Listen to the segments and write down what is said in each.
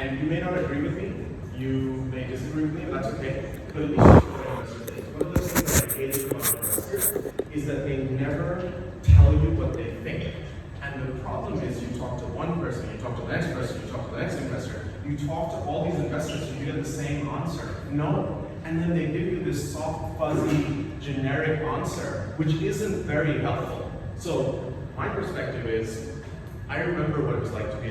And you may not agree with me, you may disagree with me, and that's okay. But at least you know what investors think. One of those things that I hate about investors is that they never tell you what they think. And the problem is you talk to one person, you talk to the next person, you talk to the next investor, you talk to all these investors and you get the same answer. No. And then they give you this soft, fuzzy, generic answer, which isn't very helpful. So my perspective is, I remember what it was like to be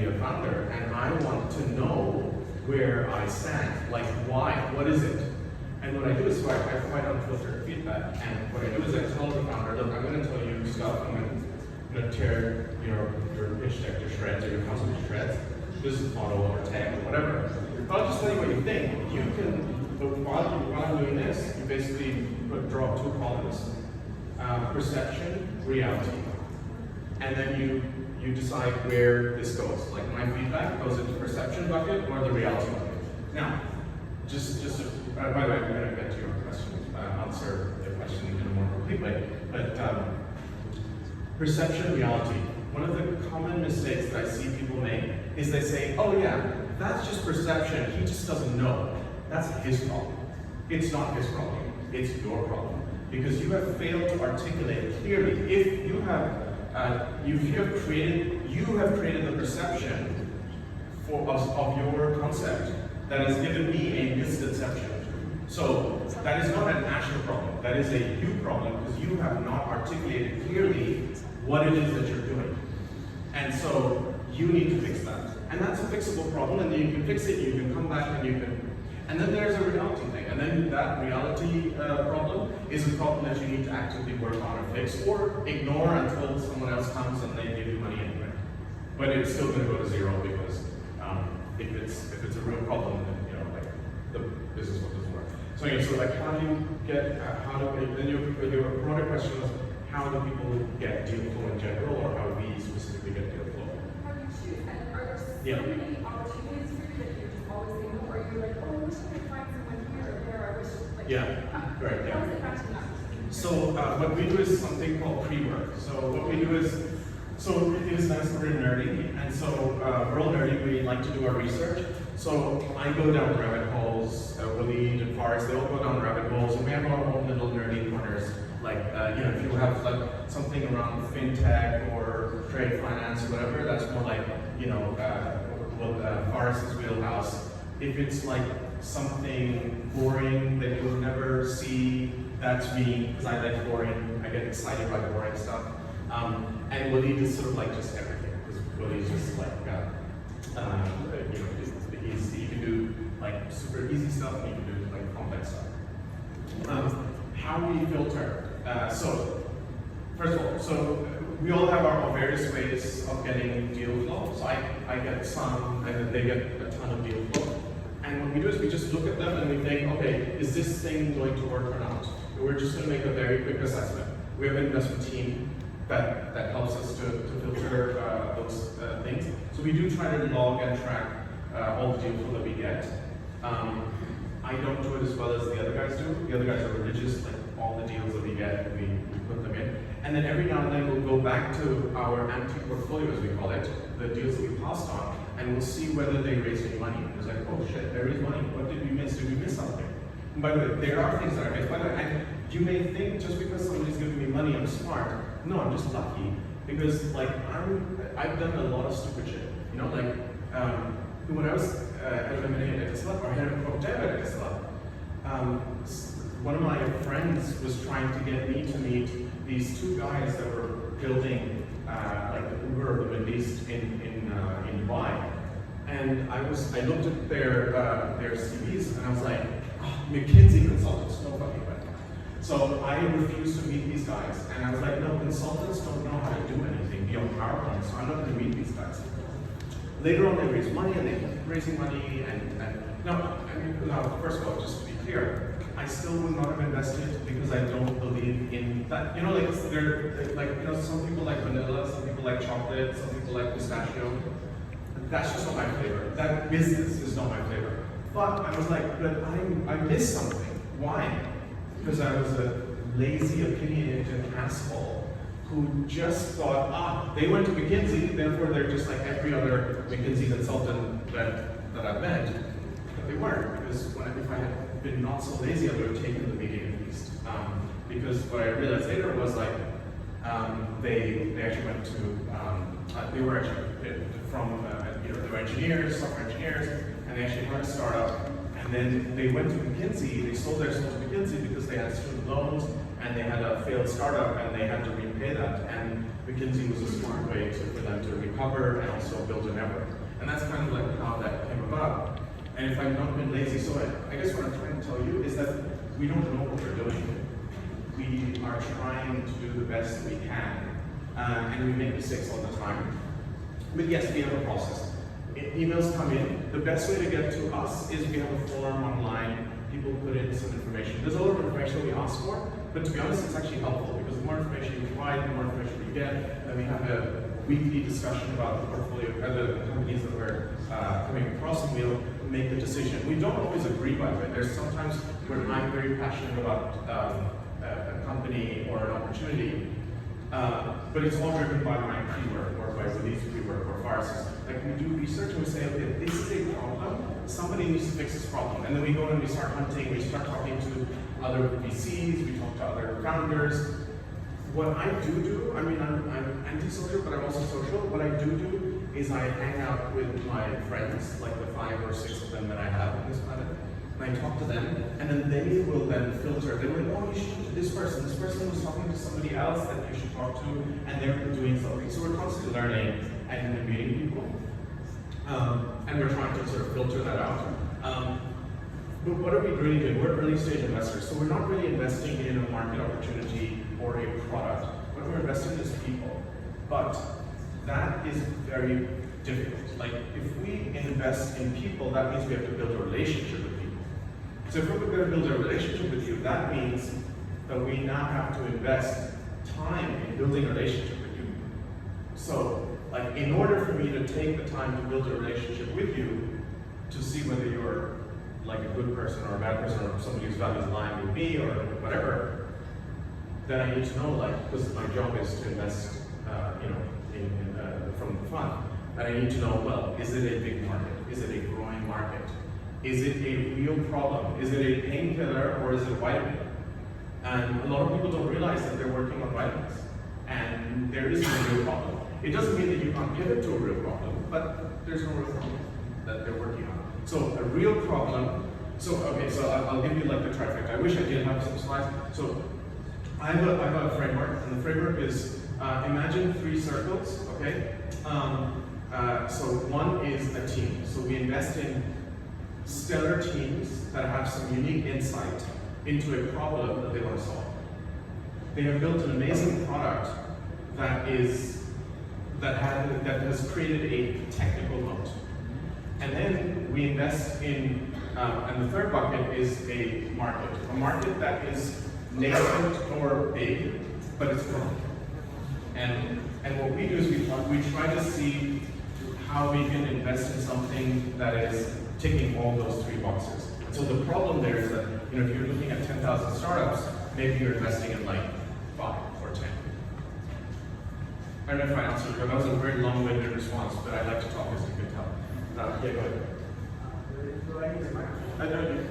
a founder, and I want to know where I stand. Like, why? What is it? And what I do is, so I provide unfiltered feedback. And what I do is I tell the founder, look, I'm going to tell you stuff. I'm going to tear your pitch deck to shreds or your concept to shreds, business model or tech or whatever. But I'll just tell you what you think. You can, but while I'm doing this, you basically draw two columns: perception, reality. And then you decide where this goes. Like my feedback goes into perception bucket or the reality bucket. Now, just by the way, I'm going to get to your question, answer the question in a more complete way. But perception, reality. One of the common mistakes that I see people make is they say, oh yeah, that's just perception, he just doesn't know. That's his problem. It's not his problem, it's your problem. Because you have failed to articulate clearly. If you have created the perception of your concept that has given me a misconception. So that is not an Asher problem. That is a you problem because you have not articulated clearly what it is that you're doing. And so you need to fix that. And that's a fixable problem, and you can fix it, you can come back and you can. And then there's a reality thing. And then that reality problem is a problem that you need to actively work on and fix, or ignore until someone else comes and they give you money anyway. But it's still going to go to zero because if it's a real problem, then like the business model doesn't work. So anyway, so like how do you get then your broader question was how do people get deal flow in general, or how do we specifically get deal flow? How do you choose? And are there so many opportunities for you that you're just always thinking, or you're like, oh, I wish I could find someone here or there, I wish like Right, yeah. How is it matching up? So what we do is something called pre-work. So what we do is, so it is nice that we're nerdy, and so we're all nerdy, we like to do our research. So I go down rabbit holes, Waleed and Faris, they all go down rabbit holes, and we have our own little nerdy corners. Like, if you have like something around fintech or trade finance or whatever, that's more like, Faris's wheelhouse. If it's like something boring that you'll never see, that's me, because I like boring, I get excited by boring stuff. And Waleed is sort of like just everything, because Waleed's just like, he can do like super easy stuff, and he can do like complex stuff. How do we filter? So, first of all, so we all have our various ways of getting deal flow. So I get some, and then they get a ton of deal flow. And what we do is we just look at them and we think, okay, is this thing going to work or not? We're just going to make a very quick assessment. We have an investment team that helps us to filter those things. So we do try to log and track all the deal flow that we get. I don't do it as well as the other guys do. The other guys are religious, like all the deals that we get, we put them in. And then every now and then we'll go back to our empty portfolio, as we call it, the deals that we passed on, and we'll see whether they raised any money. It's like, oh shit, there is money. What did we miss? Did we miss something? And by the way, there are things that are missed. By the way, and you may think just because somebody's giving me money, I'm smart. No, I'm just lucky. Because like I've done a lot of stupid shit. When I was head of M&A at Tesla, or head of corp dev at Tesla, one of my friends was trying to get me to meet these two guys that were building like the Uber of the Middle East in Dubai. And I looked at their CVs and I was like, oh, McKinsey consultants, no fucking way. So I refused to meet these guys, and I was like, no, consultants don't know how to do anything beyond PowerPoint, so I'm not going to meet these guys. Later on, they raised money, and they kept raising money, first of all, just to be clear, I still would not have invested because I don't believe in that. Some people like vanilla, some people like chocolate, some people like pistachio. That's just not my flavor. That business is not my flavor. But I was like, but I missed something. Why? Because I was a lazy, opinionated asshole who just thought, they went to McKinsey, therefore they're just like every other McKinsey consultant that I've met. But they weren't, because if I had been not so lazy, I would have taken the meeting at least. Because what I realized later was like, they actually went to, they were actually from, they were engineers, software engineers, and they actually had a startup. And then they went to McKinsey, they sold their soul to McKinsey because they had student loans and they had a failed startup and they had to repay that. And McKinsey was a smart way for them to recover and also build a network. And that's kind of like how that came about. And if I've not been lazy, so I guess what I'm trying to tell you is that we don't know what we're doing. We are trying to do the best we can. And we make mistakes all the time. But yes, we have a process. Emails come in. The best way to get to us is we have a form online. People put in some information. There's a lot of information we ask for, but to be honest, it's actually helpful because the more information you provide, the more information we get. And then we have a weekly discussion about the portfolio, the companies that we're coming across, and we'll make the decision. We don't always agree, by the way. There's sometimes where I'm very passionate about a company or an opportunity, but it's all driven by my pre-work or by release pre-work or viruses. Like we do research and we say, okay, this is a problem, somebody needs to fix this problem. And then we go and we start hunting, we start talking to other VCs, we talk to other founders. What I do, I mean, I'm antisocial, but I'm also social. What I do is I hang out with my friends, like the 5 or 6 of them that I have on this planet. And I talk to them, and then they will then filter. They're like, oh, you should talk to this person. This person was talking to somebody else that you should talk to, and they're doing something. So we're constantly learning and meeting people. And we're trying to sort of filter that out. But what are we really doing? We're early stage investors, so we're not really investing in a market opportunity or a product. What we're investing in is people. But that is very difficult. Like, if we invest in people, that means we have to build a relationship with people. So if we're going to build a relationship with you, that means that we now have to invest time in building a relationship with you. So, like, in order for me to take the time to build a relationship with you, to see whether you're like a good person or a bad person or somebody whose values align with me or whatever, then I need to know, like, because my job is to invest, from the fund. And I need to know, well, is it a big market? Is it a growing market? Is it a real problem? Is it a painkiller or is it a vitamin? And a lot of people don't realize that they're working on vitamins. And there is a real problem. It doesn't mean that you can't pivot to a real problem, but there's no real problem that they're working on. So a real problem, so I'll give you like the trifecta. I wish I did have some slides. So I have a framework, and the framework is, imagine 3 circles, okay? So one is a team. So we invest in stellar teams that have some unique insight into a problem that they want to solve. They have built an amazing product that has created a technical moat. And then we invest in, and the third bucket is a market that is nascent or big, but it's growing. And what we do is we try to see how we can invest in something that is ticking all those 3 boxes. And so the problem there is that, if you're looking at 10,000 startups, maybe you're investing in like 5 or 10. I don't know if I answered, but that was a very long-winded response, but I like to talk, as you can tell. Yeah, go ahead.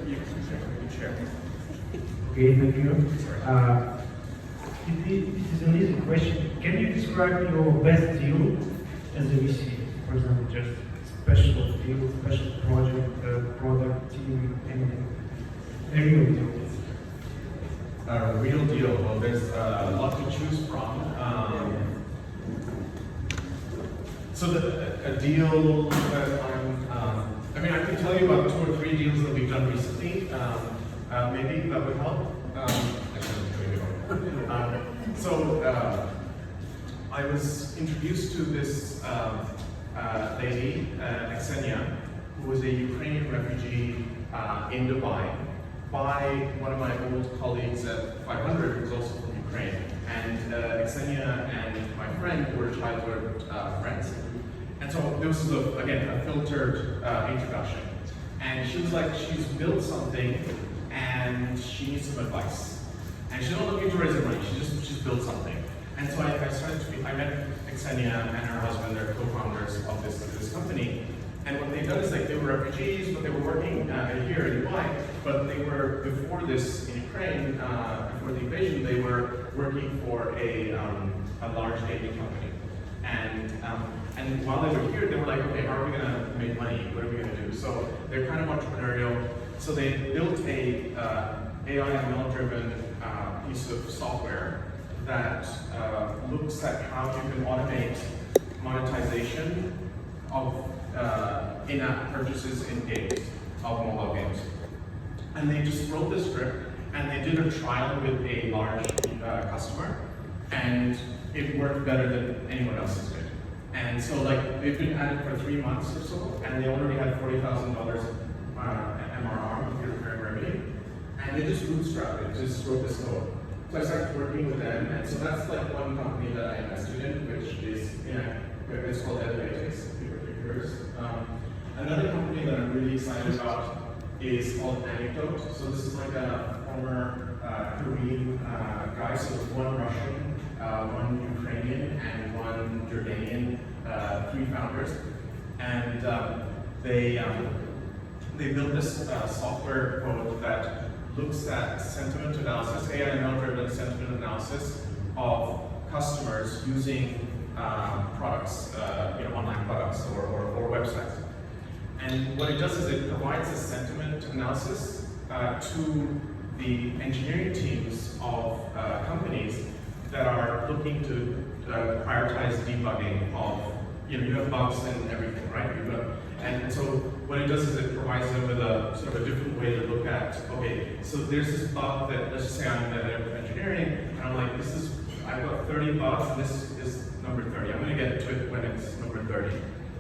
You can share. Okay, thank you. This is an easy question. Can you describe your best deal as a VC? For example, just special deal, special project, product, team, anything. A real deal. A real deal. Well, there's a lot to choose from. So a deal that I can tell you about 2 or 3 deals that we've done recently. Maybe that would help. I was introduced to this lady, Ksenia, who was a Ukrainian refugee in Dubai, by one of my old colleagues at 500, who was also from Ukraine. And Ksenia and my friend were childhood friends. And so this was, again, a filtered introduction. And she was like, she's built something and she needs some advice. And she's not looking to raise her money, she's built something. And so I started to I met Xenia and her husband, they're co-founders of this company. And what they've done is like they were refugees, but they were working here in Dubai, but they were, before this in Ukraine, before the invasion, they were working for a large gaming company. And while they were here, they were like, okay, how are we gonna make money? What are we gonna do? So they're kind of entrepreneurial. So they built a AI ML-driven piece of software that looks at how you can automate monetization of in-app purchases in games, of mobile games. And they just wrote the script, and they did a trial with a large customer, and it worked better than anyone else's did. And so like, they've been at it for 3 months or so, and they already had $40,000 MRR, computer recurring revenue, and they just bootstrapped it, just wrote this code. So I started working with them, and so that's like one company that I invested in, which is, it's called Elevators. Another company that I'm really excited about is called Anecdote. So this is like a former Korean guy, so one Russian, one Ukrainian, and one Jordanian, 3 founders. And they built this software code that looks at sentiment analysis, AI/ML-driven sentiment analysis of customers using products, online products or websites. And what it does is it provides a sentiment analysis to the engineering teams of companies that are looking to prioritize debugging of, you have bugs and everything, right? And so what it does is it provides them with a sort of a different way to look at, okay, so there's this bug that, let's just say I'm the head of engineering, and I'm like, I've got 30 bugs, and this is number 30. I'm gonna get to it when it's number 30.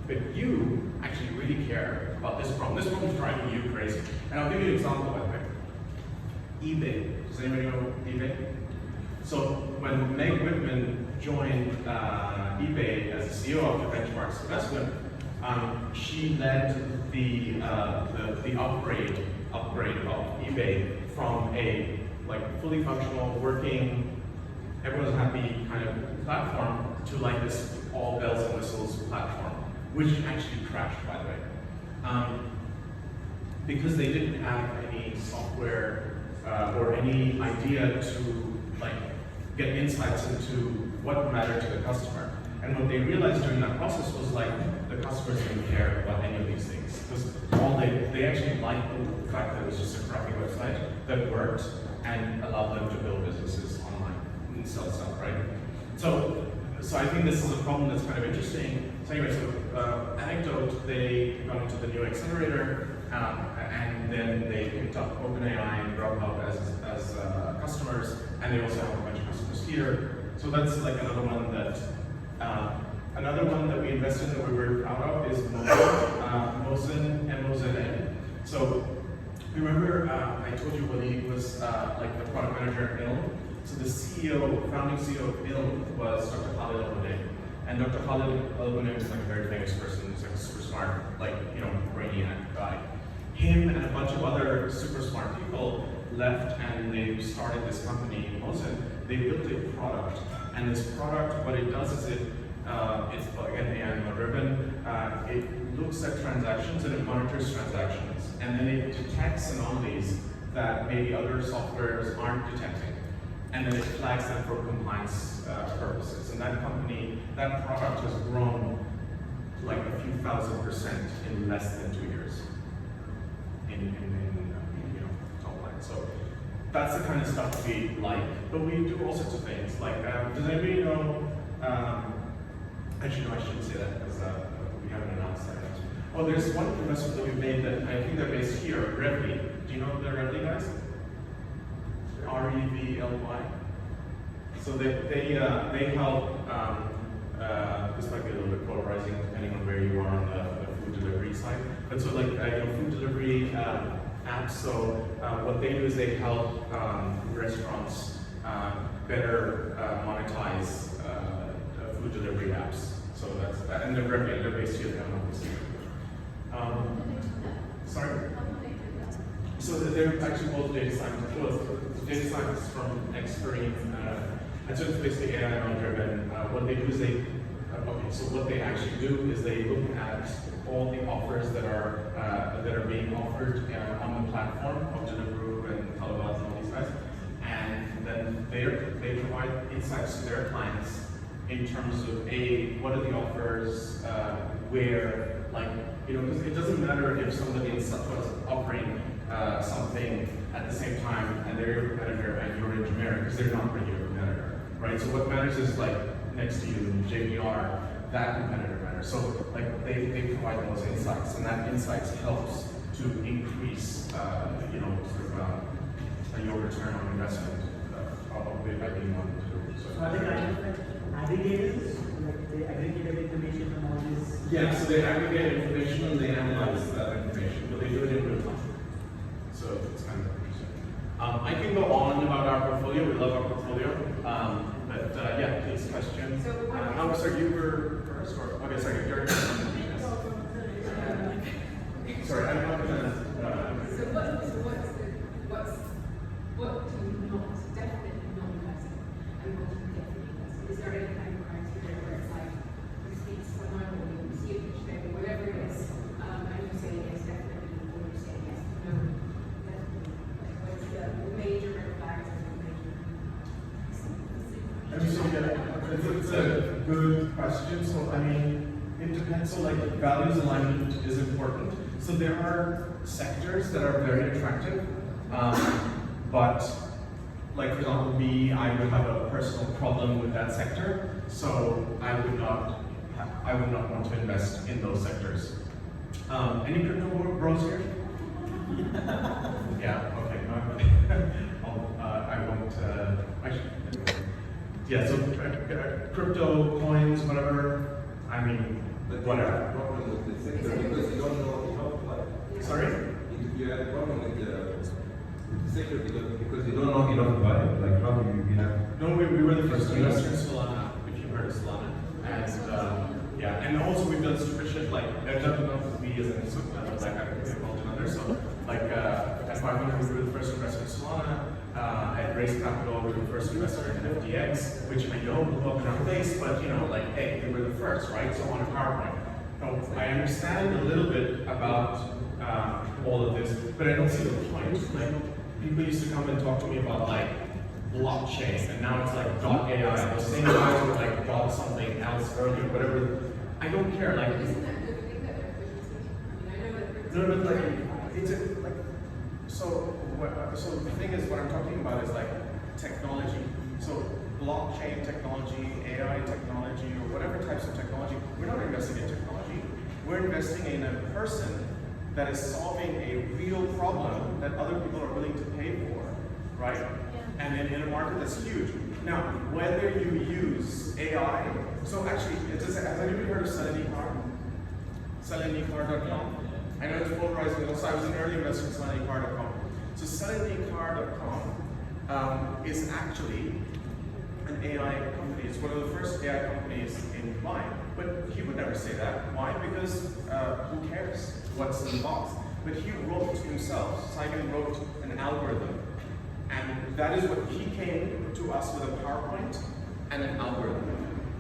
But you actually really care about this problem. This problem is driving you crazy. And I'll give you an example, by the way. eBay. Does anybody know eBay? So when Meg Whitman joined eBay as the CEO of the Benchmarks investment, she led the upgrade of eBay from a fully functional, working, everyone's happy kind of platform to like this all bells and whistles platform, which actually crashed, by the way, because they didn't have any software or any idea to get insights into what mattered to the customer. And what they realized during that process was the customers didn't care about any of these things, because they actually liked the fact that it was just a crappy website that worked and allowed them to build businesses online and sell stuff, right? So I think this is a problem that's kind of interesting. So anyway, Anecdote, they got into the new accelerator, and then they picked up OpenAI and Grubhub as customers, and they also have a bunch of customers here. So that's another one that we invested in that we're very proud of is Mozen, M-O-Z-N. So remember I told you Wally was the product manager at ILM? So the founding CEO of ILM was Dr. Khalid Al-Hunayn. And Dr. Khalid Al-Hunayn is a very famous person. He's super smart, brainiac guy. Him and a bunch of other super smart people left, and they started this company, Mozen. They built a product, and this product, what it does is it's again AI-driven. It looks at transactions and it monitors transactions, and then it detects anomalies that maybe other softwares aren't detecting, and then it flags them for compliance purposes. And that product has grown a few thousand% in less than 2 years in top line. So that's the kind of stuff we like, but we do all sorts of things. Does anybody know? Actually, no, I shouldn't say that because we haven't announced that. Oh, there's one investment that we made that I think they're based here, Revly. Do you know the Revly guys? R-E-V-L-Y. So they help. This might be a little bit polarizing depending on where you are on the food delivery side. But so food delivery apps. So what they do is they help restaurants better monetize food delivery apps. So that's that. And they're based here. Sorry. So they're actually both data scientists. Data scientists from Experian And so it's basically AI/ML driven. What they do is so what they actually do is they look at all the offers that are being offered on the platform of Deliveroo and Talabat and all these guys, and then they provide insights to their clients in terms of what are the offers, where, like, because it doesn't matter if somebody is offering something at the same time and they're your competitor and you're in generic, because they're not really your competitor, right? So what matters is like next to you, JBR, that competitor matters. So like they provide those insights, and that insights helps to increase, your return on investment by being one to do. So are they kind of like aggregators? Like they aggregate information from all this? Yeah, so they aggregate information and they analyze that information, but they do it in real time. So it's kind of interesting. I can go on about our portfolio. We love our portfolio. Yeah, please, question. Sorry, you were first, or okay, sorry, you're sorry, I'm not gonna. What do you not, definitely not invest in, and what do you definitely invest in? Is there any kind of criteria where it's like, this speaks for my or you see a picture, maybe whatever it is, and you say yes, definitely, or you say yes, no, definitely. Like, what's the major red flags and the major? It's a good question. So I mean, it depends. So like values alignment is important. So there are sectors that are very attractive. But, like for example, I would have a personal problem with that sector, so I would not want to invest in those sectors. Any crypto bros here? Yeah. Okay. I won't. Actually, yeah. So crypto coins, whatever. I mean, whatever. Problem with the sector because you don't know enough. Like, Sorry. you have a problem with the sector because you don't know enough about it. Like, how do you have? No, we were the first investor in Solana, if you heard of Solana. And yeah, and also we've done stupid shit like, not we as in Sukna, but like I've been involved in others. So like at 500 we were the first investor in Solana. At Raise Capital we were the first investor in FTX, which I know blew up in our face, but like, hey, they were the first, right? So on a PowerPoint. So I understand a little bit about all of this, but I don't see the point. Like, people used to come and talk to me about like blockchain, and now it's like .ai. Those same guys were like dot something else earlier, whatever. I don't care. Like, Isn't that good thing that they're pushing? I mean, I know that. no, but like, it's like, so the thing is, what I'm talking about is like technology. So blockchain technology, AI technology, or whatever types of technology. We're not investing in technology. We're investing in a person that is solving a real problem that other people are willing to pay for, right? Yeah. And in a market that's huge. Now, whether you use AI, so actually, has anybody heard of Selenicar? Selenicar.com? I know it's polarizing, so I was an early investor in Selenicar.com. So Selenicar.com is actually an AI company. It's one of the first AI companies in Dubai. But he would never say that. Why? Because who cares what's in the box? But he wrote himself. Simon wrote an algorithm. And that is what he came to us with a PowerPoint and an algorithm.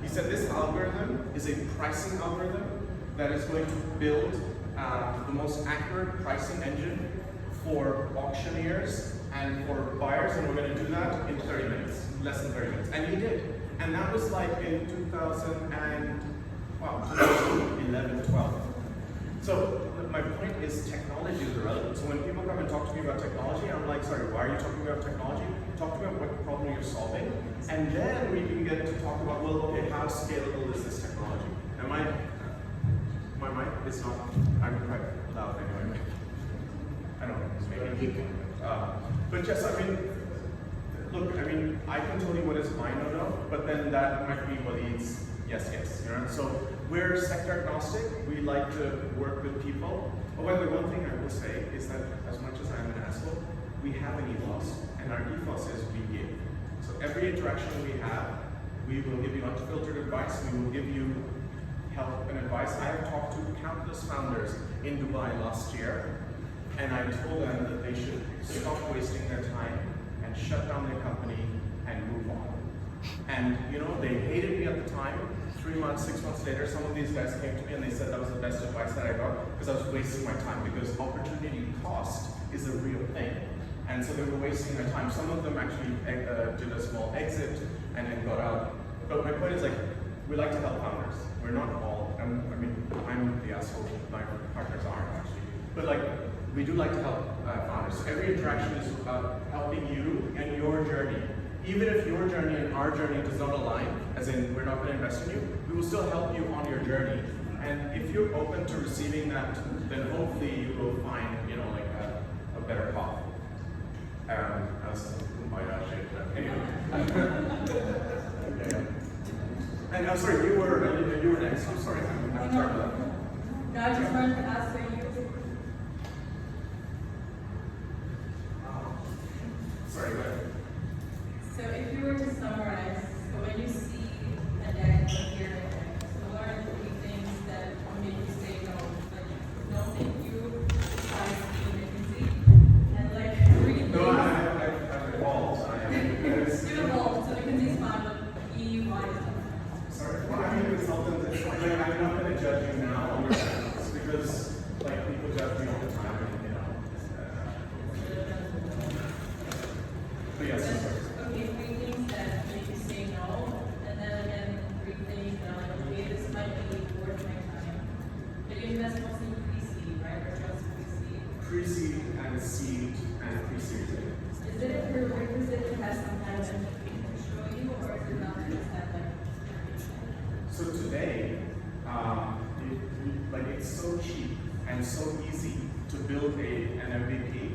He said this algorithm is a pricing algorithm that is going to build the most accurate pricing engine for auctioneers and for buyers, and we're going to do that in 30 minutes, less than 30 minutes. And he did. And that was like in 2011, 12. So my point is technology is irrelevant. So when people come and talk to me about technology, I'm like, sorry, why are you talking about technology? Talk to me about what problem you're solving. And then we can get to talk about, well, okay, how scalable is this technology? And my mic is not, I'm quite loud anyway. I don't know, it's maybe but yes, I mean, look, I mean, I can tell you what is my no-no, but then that might be Waleed's yes, So we're sector agnostic. We like to work with people. Oh, by the way, one thing I will say is that as much as I'm an asshole, we have an ethos, and our ethos is we give. So every interaction we have, we will give you unfiltered advice. We will give you help and advice. I have talked to countless founders in Dubai last year, and I told them that they should stop wasting their time and shut down their company and move on. And you know, they hated me at the time. 3 months, 6 months later, some of these guys came to me and they said that was the best advice that I got because I was wasting my time, because opportunity cost is a real thing. And so they were wasting their time. Some of them actually did a small exit and then got out. But my point is, like, we like to help founders. We're not all, I mean, I'm the asshole, my partners aren't actually. But like, we do like to help founders. So every interaction is about helping you and your journey. Even if your journey and our journey does not align, as in we're not going to invest in you, we will still help you on your journey. And if you're open to receiving that, then hopefully you will find, you know, like a better path. Okay. And I'm sorry, you were next. I'm sorry. I'm sorry about that. No, I just wanted to ask for you. Sorry, go ahead. So if you were to summarize, so when you see a deck or hear a deck, so what are the 3 things that will make you say no? Like, no thank you, I see McKinsey, and like 3 No, things. I've evolved. You evolved, so McKinsey's fine, but EU wise. Sorry, well, I'm a consultant. It's like, I'm not going to judge you now on your sense, because like people judge me all the time, and you know. But yes, I'm sorry. Okay, 3 things that make you say no, and then again, 3 things that are like, okay, this might be worth my time. But you invest mostly in pre-seed, right? Or just pre-seed? Pre-seed and seed and pre-seed. Is it a prerequisite to have some kind of entity to show you, or is it not just that like? So today, it's so cheap and so easy to build an MVP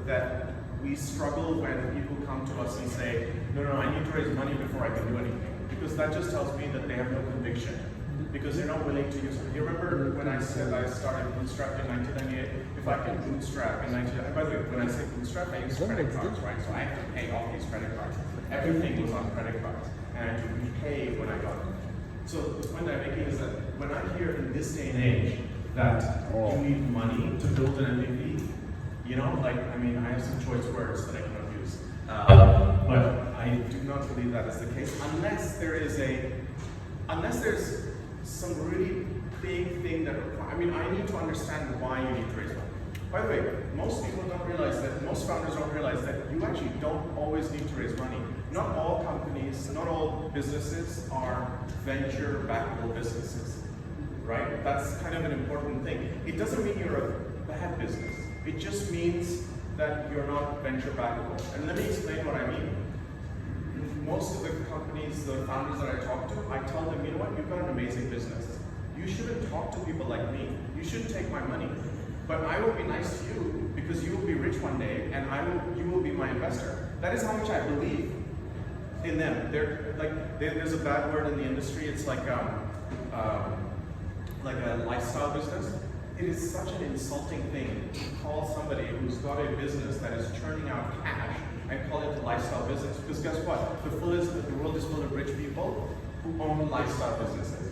that we struggle when people come to us and say, no, I need to raise money before I can do anything. Because that just tells me that they have no conviction. Because they're not willing to use it. You remember when I said I started Bootstrap in 1998? If I can bootstrap in 1998, by the way, when I say bootstrap, I use credit cards, right? So I have to pay off these credit cards. Everything was on credit cards. And I had to repay when I got them. So the point I'm making is that when I hear in this day and age that you need money to build an MVP, you know, like, I mean, I have some choice words that I cannot use. But I do not believe that is the case unless there's some really big thing that, I mean, I need to understand why you need to raise money. By the way, most people don't realize that, most founders don't realize that you actually don't always need to raise money. Not all companies, not all businesses are venture-backable businesses, right? That's kind of an important thing. It doesn't mean you're a bad business. It just means that you're not venture-backable. And let me explain what I mean. Most of the companies, the founders that I talk to, I tell them, you know what, you've got an amazing business. You shouldn't talk to people like me. You shouldn't take my money. But I will be nice to you because you will be rich one day and you will be my investor. That is how much I believe in them. There's a bad word in the industry. It's like a lifestyle business. It is such an insulting thing to call somebody who's got a business that is churning out cash and call it a lifestyle business. Because guess what? The world is full of rich people who own lifestyle businesses.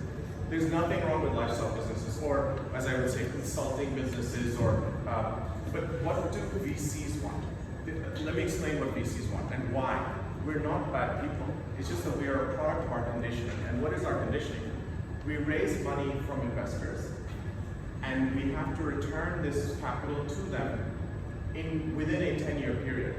There's nothing wrong with lifestyle businesses, or as I would say, consulting businesses, but what do VCs want? Let me explain what VCs want and why. We're not bad people. It's just that we are a product of our conditioning. And what is our conditioning? We raise money from investors, and we have to return this capital to them within a 10-year period.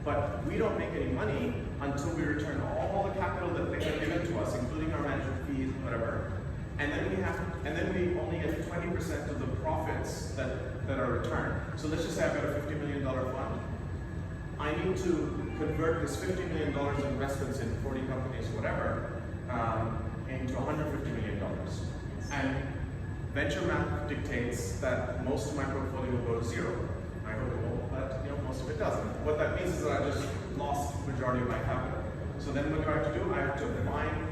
But we don't make any money until we return all the capital that they have given to us, including our management fees, whatever. And then we only get 20% of the profits that are returned. So let's just say I've got a $50 million fund. I need to convert this $50 million investments in 40 companies, whatever, into $150 million. And venture math dictates that most of my portfolio will go to zero. I hope it won't, but most of it doesn't. What that means is that I just lost the majority of my capital. So then what do I have to do? I have to find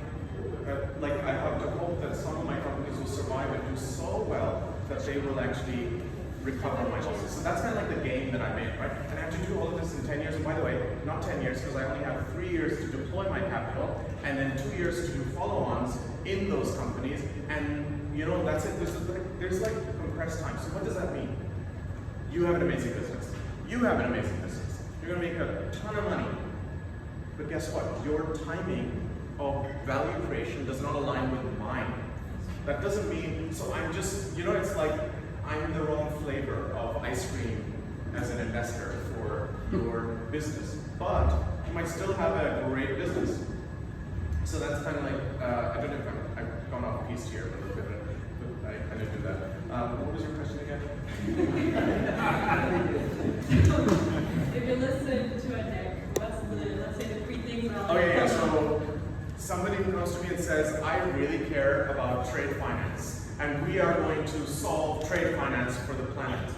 I have to hope that some of my companies will survive and do so well that they will actually recover my losses. So that's kind of like the game that I made, right? And I have to do all of this in 10 years. And by the way, not 10 years, because I only have 3 years to deploy my capital, and then 2 years to do follow-ons in those companies. And that's it. There's like compressed time. So what does that mean? You have an amazing business. You have an amazing business. You're going to make a ton of money. But guess what? Your timing of value creation does not align with mine. That doesn't mean, so I'm just, it's like I'm the wrong flavor of ice cream as an investor for your business, but you might still have a great business. So that's kind of like, I don't know if I've gone off piece here a little bit, but I didn't do that. What was your question again? If you listen to a deck, what's let's say the three things are on Oh yeah, so somebody comes to me and says, I really care about trade finance, and we are going to solve trade finance for the planet.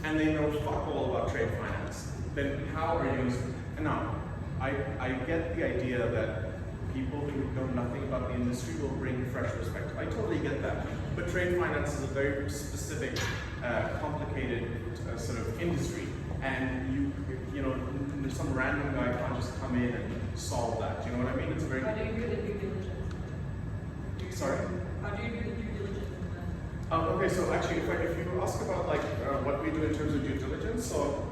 And they know fuck all about trade finance. Then how are you? And now, I get the idea that people who know nothing about the industry will bring fresh perspective. I totally get that. But trade finance is a very specific, complicated sort of industry, and some random guy can't just come in and solve that. You know what I mean? It's a very. How do you do the due diligence? Sorry. How do you do the due diligence in that? Okay, so actually, if you ask about like what we do in terms of due diligence, so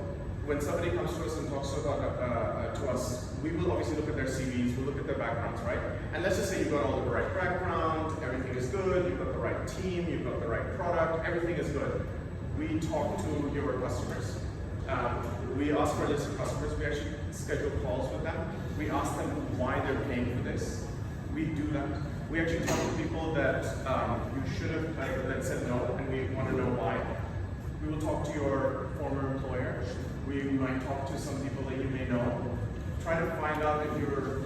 when somebody comes to us and talks about to us, we will obviously look at their CVs, we'll look at their backgrounds, right? And let's just say you've got all the right background, everything is good, you've got the right team, you've got the right product, everything is good. We talk to your customers. We ask for a list of customers. We actually schedule calls with them. We ask them why they're paying for this. We do that. We actually talk to people that you should have that said no, and we want to know why. We will talk to your former employer. We might talk to some people that you may know. Try to find out if you're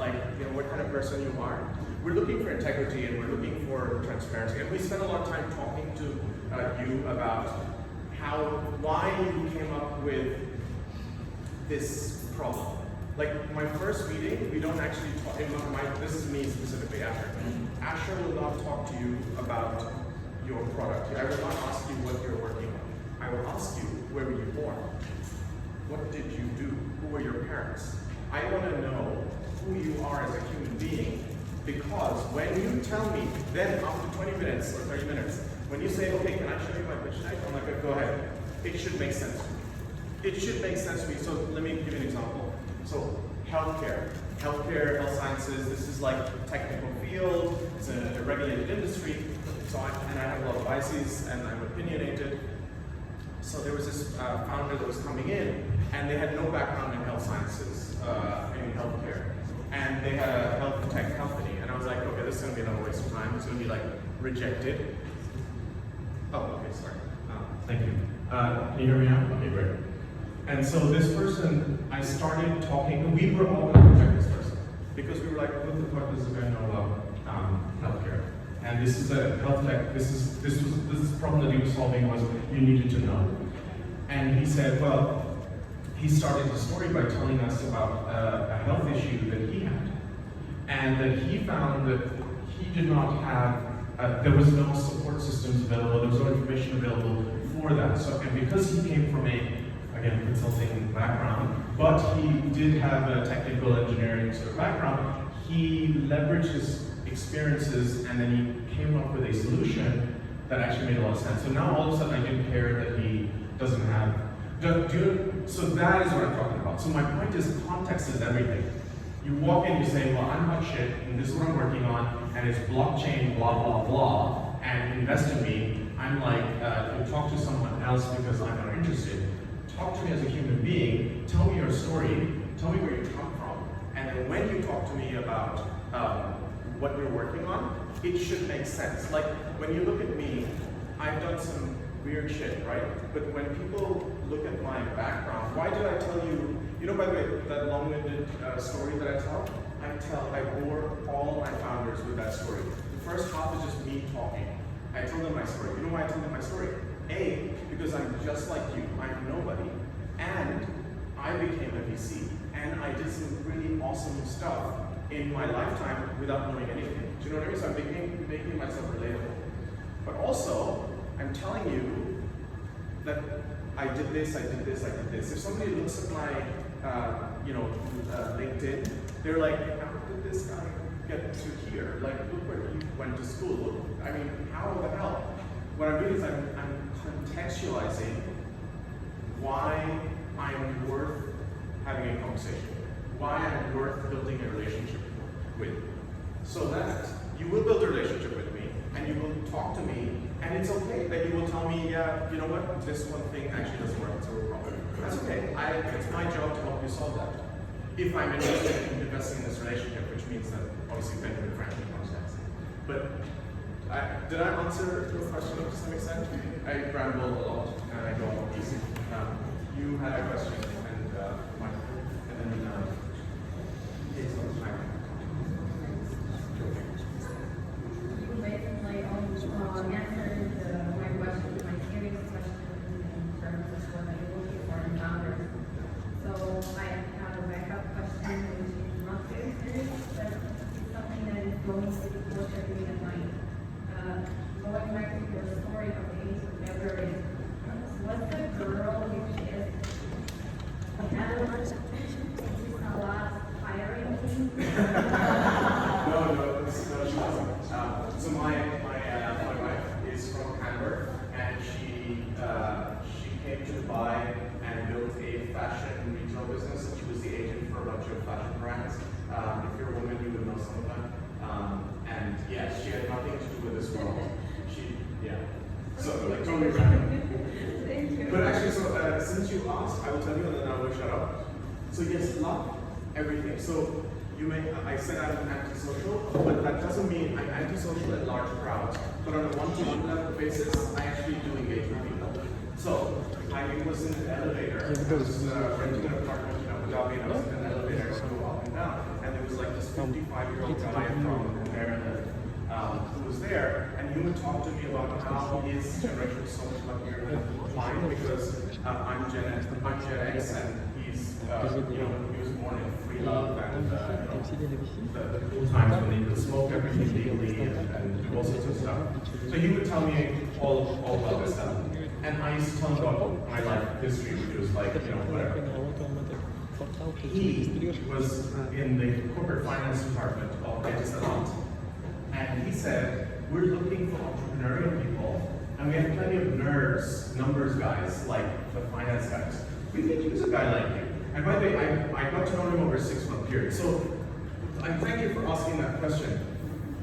what kind of person you are. We're looking for integrity and we're looking for transparency. And we spend a lot of time talking to you about why you came up with this problem. Like my first meeting, we don't actually talk, this is me specifically, Asher. Asher will not talk to you about your product. I will not ask you what you're working on. I will ask you, where were you born? What did you do? Who were your parents? I want to know who you are as a human being, because when you tell me, then after 20 minutes or 30 minutes, when you say, okay, can I show you my pitch deck? I'm like, go ahead. It should make sense to me. It should make sense to me. So let me give you an example. So healthcare, health sciences, this is like a technical field, it's a regulated industry, so I have a lot of biases and I'm opinionated. So there was this founder that was coming in, and they had no background in health sciences, in healthcare. And they had a health tech company, and I was like, okay, this is gonna be another waste of time. It's gonna be like rejected. Oh, okay, sorry. Thank you. Can you hear me now? Okay, great. And so this person, I started talking, we were all gonna reject this person, because we were like, what the fuck does this guy know about healthcare? And this is a health tech, this problem that he was solving was you needed to know. And he said, well, he started his story by telling us about a health issue that he had. And that he found that he did not have, there was no support systems available, there was no information available for that. So, and because he came from again, consulting background, but he did have a technical engineering sort of background, he leveraged his experiences and then he came up with a solution that actually made a lot of sense. So now all of a sudden I didn't care that he doesn't have, so that is what I'm talking about. So my point is context is everything. You walk in, you say, well, I'm hot shit, and this is what I'm working on, and it's blockchain, blah, blah, blah, and invest in me. I'm like, you talk to someone else because I'm not interested. Talk to me as a human being, tell me your story, tell me where you come from, and then when you talk to me about what you're working on, it should make sense. Like, when you look at me, I've done some weird shit, right? But when people look at my background, why did I tell you, by the way, that long-winded story that I bore all my founders with that story. The first half is just me talking. I tell them my story. You know why I tell them my story? A, because I'm just like you, I'm nobody, and I became a VC, and I did some really awesome stuff in my lifetime without knowing anything. Do you know what I mean? So I'm making myself relatable. But also, I'm telling you that I did this, I did this, I did this. If somebody looks at my, LinkedIn, they're like, how did this guy get to here? Like, look where he went to school. Look, I mean, how the hell? What I'm doing is I'm contextualizing why I'm worth having a conversation, why I'm worth building a relationship with. so that you will build a relationship with me and you will talk to me, and it's okay that you will tell me, yeah, you know what, this one thing actually doesn't work, it's a real problem. That's okay. It's my job to help you solve that. If I'm interested in investing in this relationship, which means that obviously Benjamin Franklin understands. But did I answer your question to some extent? I ramble a lot and I go off easy. You had a question and Michael, and then it's on time. You basically answered my question, my serious question in terms of what are you looking for in founders. So I have a backup question, which is not very serious, but it's something that is going to what you're doing at night. Going back to your story of the age of February, what's the girl which is a lot hiring team? No, she doesn't. So my wife is from Hamburg, and she came to Dubai and built a fashion retail business. She was the agent for a bunch of fashion brands. If you're a woman, you would know some of them. And yeah, she had nothing to do with this world. So like totally random. Thank you. But actually, so since you asked, I will tell you, and then I will shut up. So yes, love everything. So I said I'm antisocial, but that doesn't mean I'm antisocial at large crowds. But on a one-to-one level basis, I actually do engage with people. So I was in an elevator. I was renting an apartment in Abu Dhabi, and I was in an elevator to go up and down. And there was like this 55-year-old guy from Maryland who was there, and he would talk to me about how his generation is so much luckier than mine because I'm Gen X, and he's he was born in free love and the cool times when they could smoke everything legally and do all sorts of stuff. So he would tell me all about this stuff, and I used to tell him about my life history, which was like whatever. He was in the corporate finance department of Etisalat. And he said, we're looking for entrepreneurial people, and we have plenty of nerds, numbers guys, like the finance guys. We could use a guy like you. And by the way, I got to know him over a 6-month period. So I thank you for asking that question.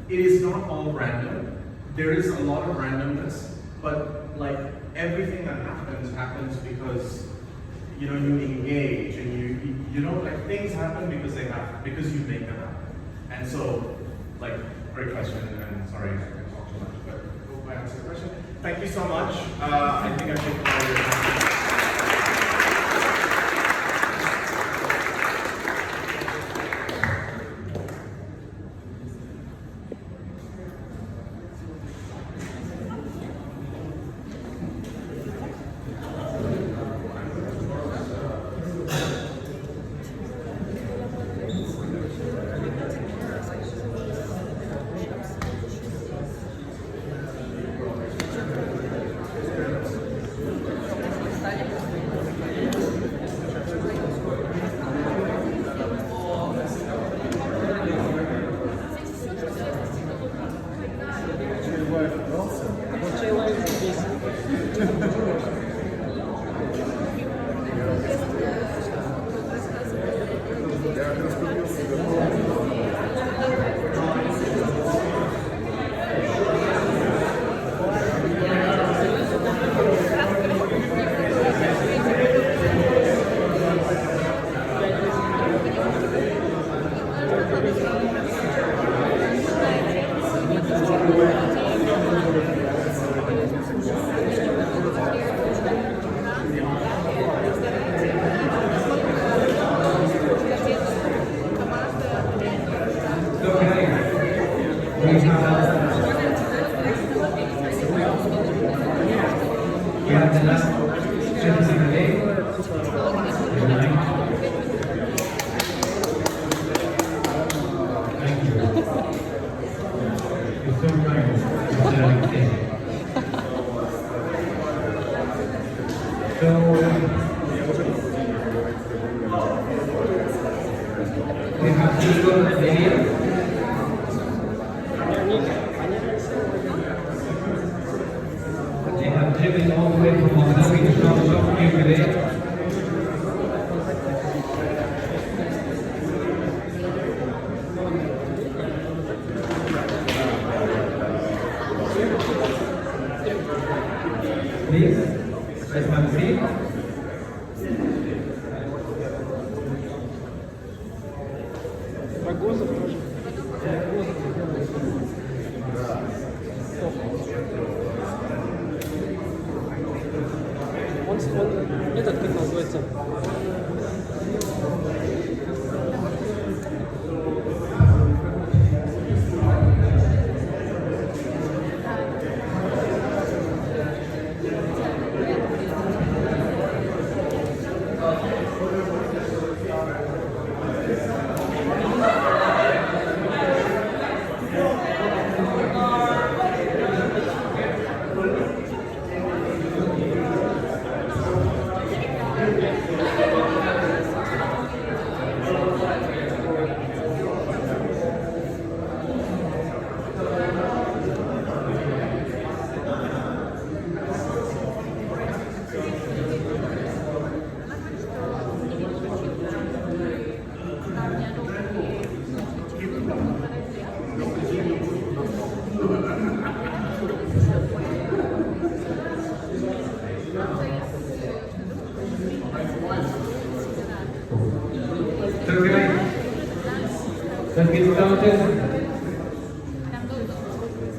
It is not all random. There is a lot of randomness, but like everything that happens because you engage, and you know like things happen because they happen, because you make them happen. And so like great question, and sorry I talked too much, but hope I answered the question. Thank you so much. I think I've taken all your time. We have the last sentence of the day. Thank you. You're so kind. So, we have people at the end. They have driven all the way from Abu Dhabi to come shop here today. a seat. Этот как называется? Let's get started.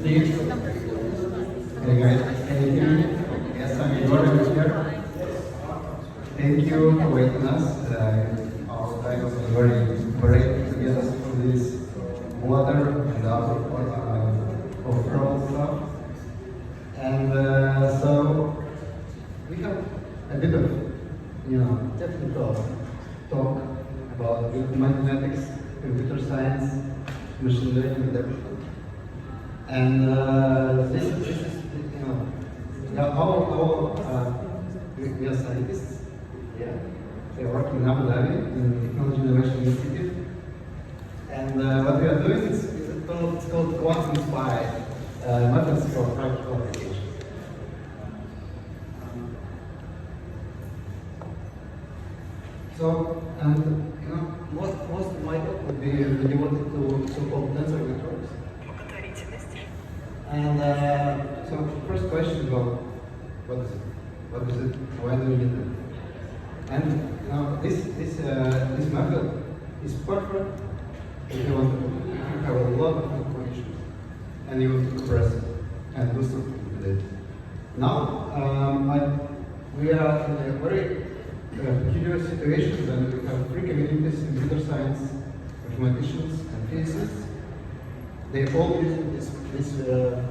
Please. Hey guys, can you hear me? Yes, I'm Igor here. Thank you for waiting us. Our time was very great to get us through this water and off-road stuff. And so we have a bit of, technical talk about mathematics, computer science, machine learning, and everything. And this is, we are scientists. Yeah, we are working in Abu Dhabi in Technology Innovation Institute. And what we are doing is it's called quantum-inspired methods for practical application. So, and most of my talk would be devoted to so-called tensor networks. And so, first question about what is it? Why do we need it? And this method is perfect if you want to have a lot of information and you want to compress it and do something with it. Now, we are in a very peculiar situation when we have three communities in computer science, mathematicians, and physicists. They all use these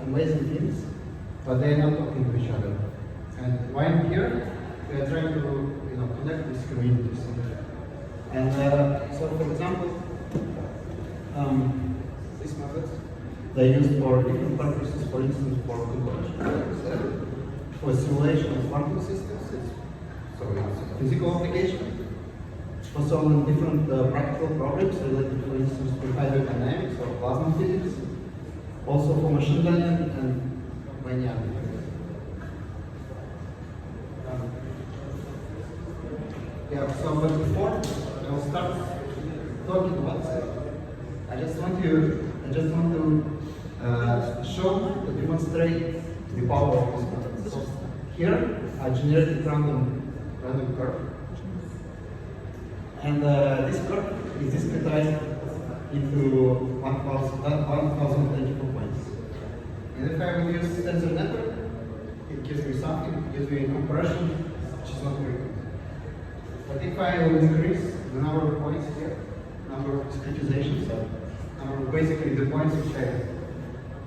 amazing things, but they are not talking to each other. And why I'm here, we are trying to connect these communities. And so, for example, these methods they used for different purposes. For instance, for conversion, for simulation of quantum systems. So it's a physical application. For solving different practical problems related, for instance, to hydrodynamics or plasma physics. Also for machine learning and many other things. So but before I will start talking about it, I just want to show to demonstrate the power of this method. So here I generated random curve. And this curve is discretized into 1,024 points. And if I will use tensor network, it gives me something, it gives me a compression, which is not very good. But if I will increase the number of points here, number of discretizations, basically the points which I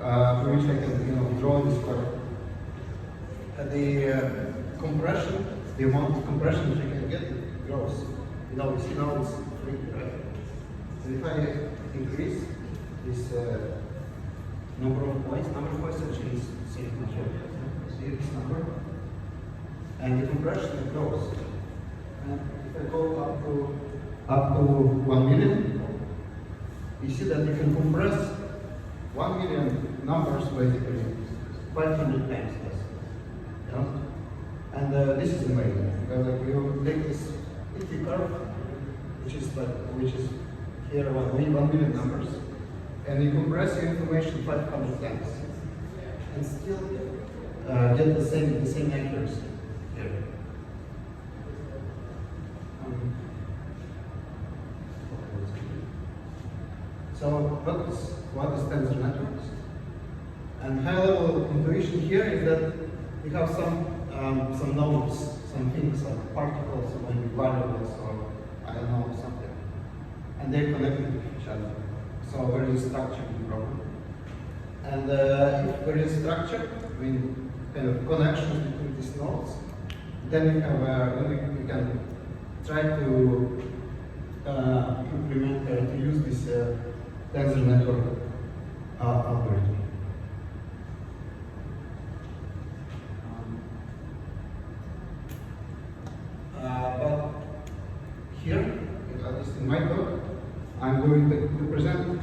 can draw this curve, the compression, the amount of compression which I can get grows. We see now it's free, right? And if I increase this number of points actually is see this number, and the compression grows. And if I go up to 1 million, you see that you can compress 1 million numbers basically 500 times less. And this is amazing. Like you take this curve, which is here 1 million numbers, and you compress your information 500 times, and still get the same accuracy here. So what is tensor networks? And high-level intuition here is that we have some nodes, some things like particles or maybe variables or I don't know something, and they're connected to each other. So there is structure in the program. And if there is structure, I mean kind of connections between these nodes, then we have we can try to implement to use this tensor network algorithm. But here, at least in my talk, I'm going to present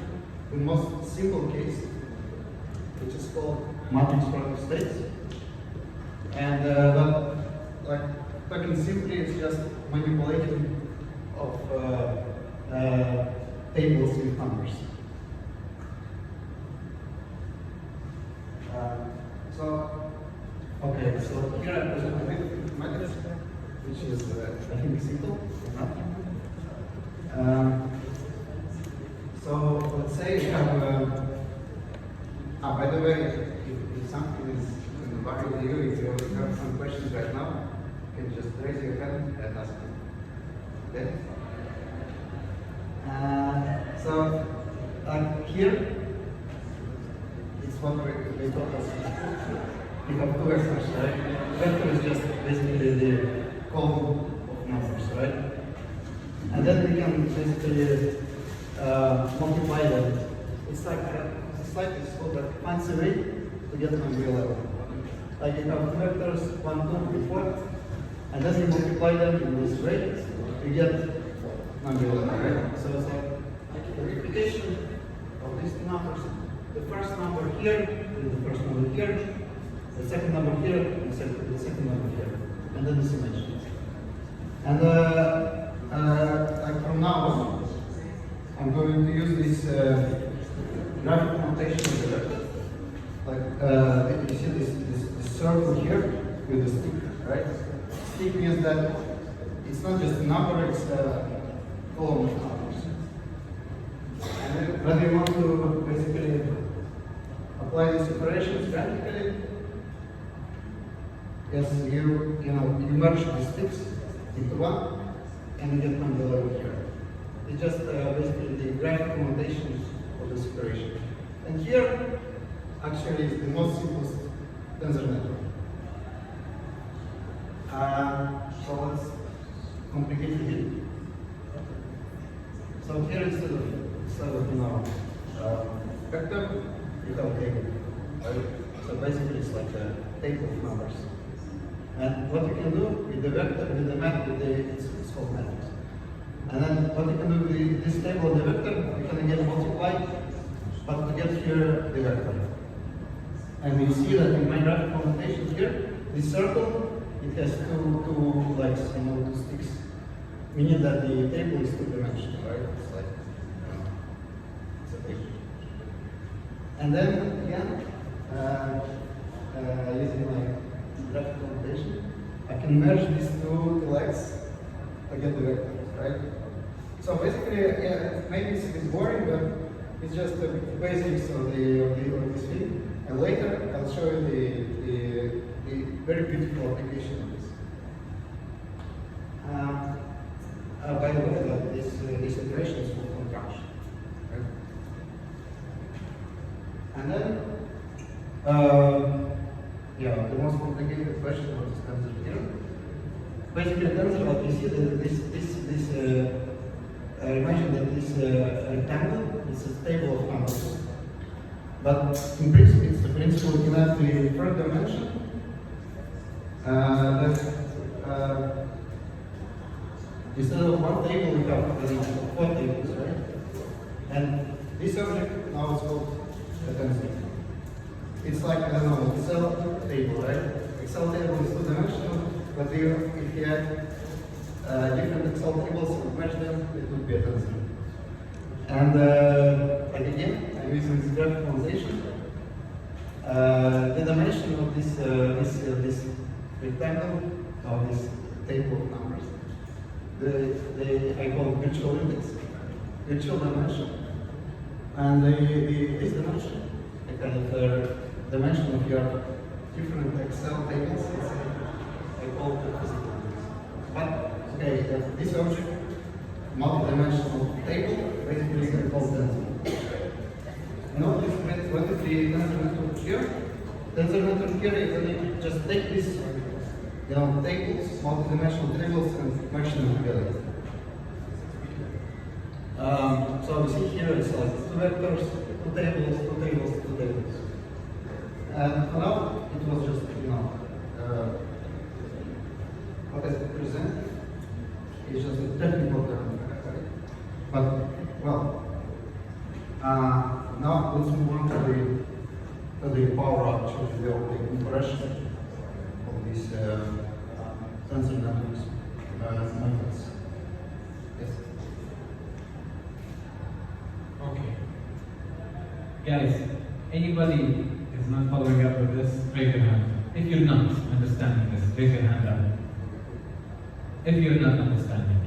the most simple case, which is called matrix product states. And but like talking simply, it's just manipulating of tables with numbers. Okay, so here I present a matrix, which is I think simple enough. So let's say we have. By the way, if something is in the bar with you, if you have some questions right now, you can just raise your hand and ask me. Okay? So here, it's what we taught us. We have two vectors, right? Vector is just basically the column of numbers, right? And then we can basically multiply them. It's like it's called a fancy way to get an real level. Like you have two vectors, 1, 2, 4, and then you multiply them in this way, you get non-real level, right? So it's like a replication of these two numbers. The first number here, and the first number here, the second number here, and the second number here, and then the summation. And like from now on, I'm going to use this graphic notation of the vector. Like you see this circle here with the stick, right? Stick means that it's not just a number, it's a column of numbers. And when you want to basically apply these operations practically, yes, you merge the sticks into one, and you get number level here. It's just basically the graphical notation of this operation. And here, actually, is the most simplest tensor network. So let's complicate it a bit. So here instead of vector, you have a table. Right? So basically, it's like a table of numbers. And what you can do with the vector, with the map, it's called matrix. And then what you can do with this table of the vector, you can again multiply, but to get here the vector. And you see that in my graphical notation here, this circle, it has two legs, two sticks, meaning that the table is two-dimensional, right? It's like, it's a page. And then again, using my graphical notation, I can merge these two legs to get the vector, right? So basically, yeah, maybe it's a bit boring, but it's just the basics of this thing. And later, I'll show you the very beautiful application of this. By the way, this iteration is full contraction, right? And then, yeah, the most complicated question of this tensor here. Basically, tensor, like you see, I mentioned that this rectangle is a table of numbers. But in principle, it's the principle you have the third dimension. Instead of one table, we have 4 tables, right? And this object now is called a tensor. It's like, I don't know, Excel table, right? Excel table is 2-dimensional, but if you had different Excel tables and merge them, it would be a tensor. And like again, I'm using this graphical notation. The dimension of this rectangle, or this table of numbers, I call it virtual index, virtual dimension. And this dimension, the kind of dimension of your different Excel tables, I call it physical. But okay, this object, multi-dimensional table, basically you can call tensor. Notice what is the tensor network here? Tensor network here, you can just take this, tables, multi-dimensional tables, and merge them together. So we see here it's like two vectors, two tables, two tables, two tables. And for now, it was just, what I present is just a technical term. But, well, now let's move on to the power actually of the compression of these tensor networks methods. Yes. Okay. Guys, anybody is not following up with this, raise your hand. If you're not understanding this, raise your hand up. If you're not understanding.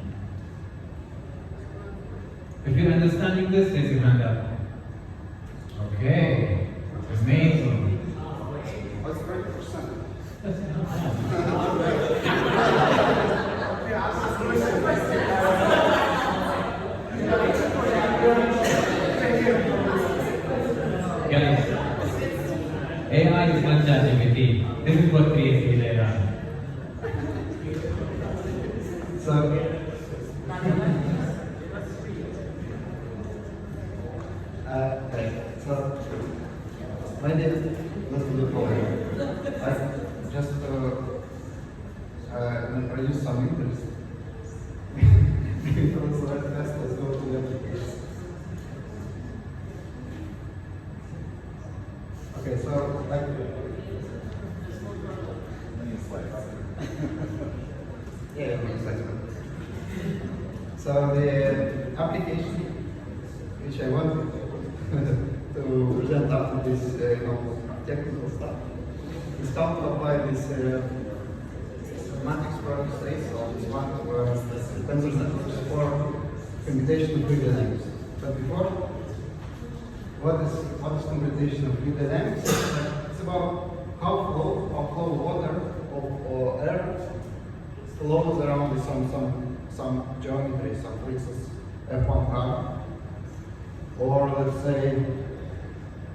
If you're understanding this, raise your hand up. Okay. Amazing. What's 30%? Guys, AI is not ChatGPT. This is what creates the AI. So, so maybe let's do the following. I just introduce some interest. Let's go to the application. Okay, so like yeah, many slides. So the application which I want to present after this technical stuff is how to apply this matrix product space or this one tensor networks for computation of fluid dynamics. But before, what is computation of fluid dynamics? It's about how flow water or air flows around with some geometry, some for instance F1 curve, or let's say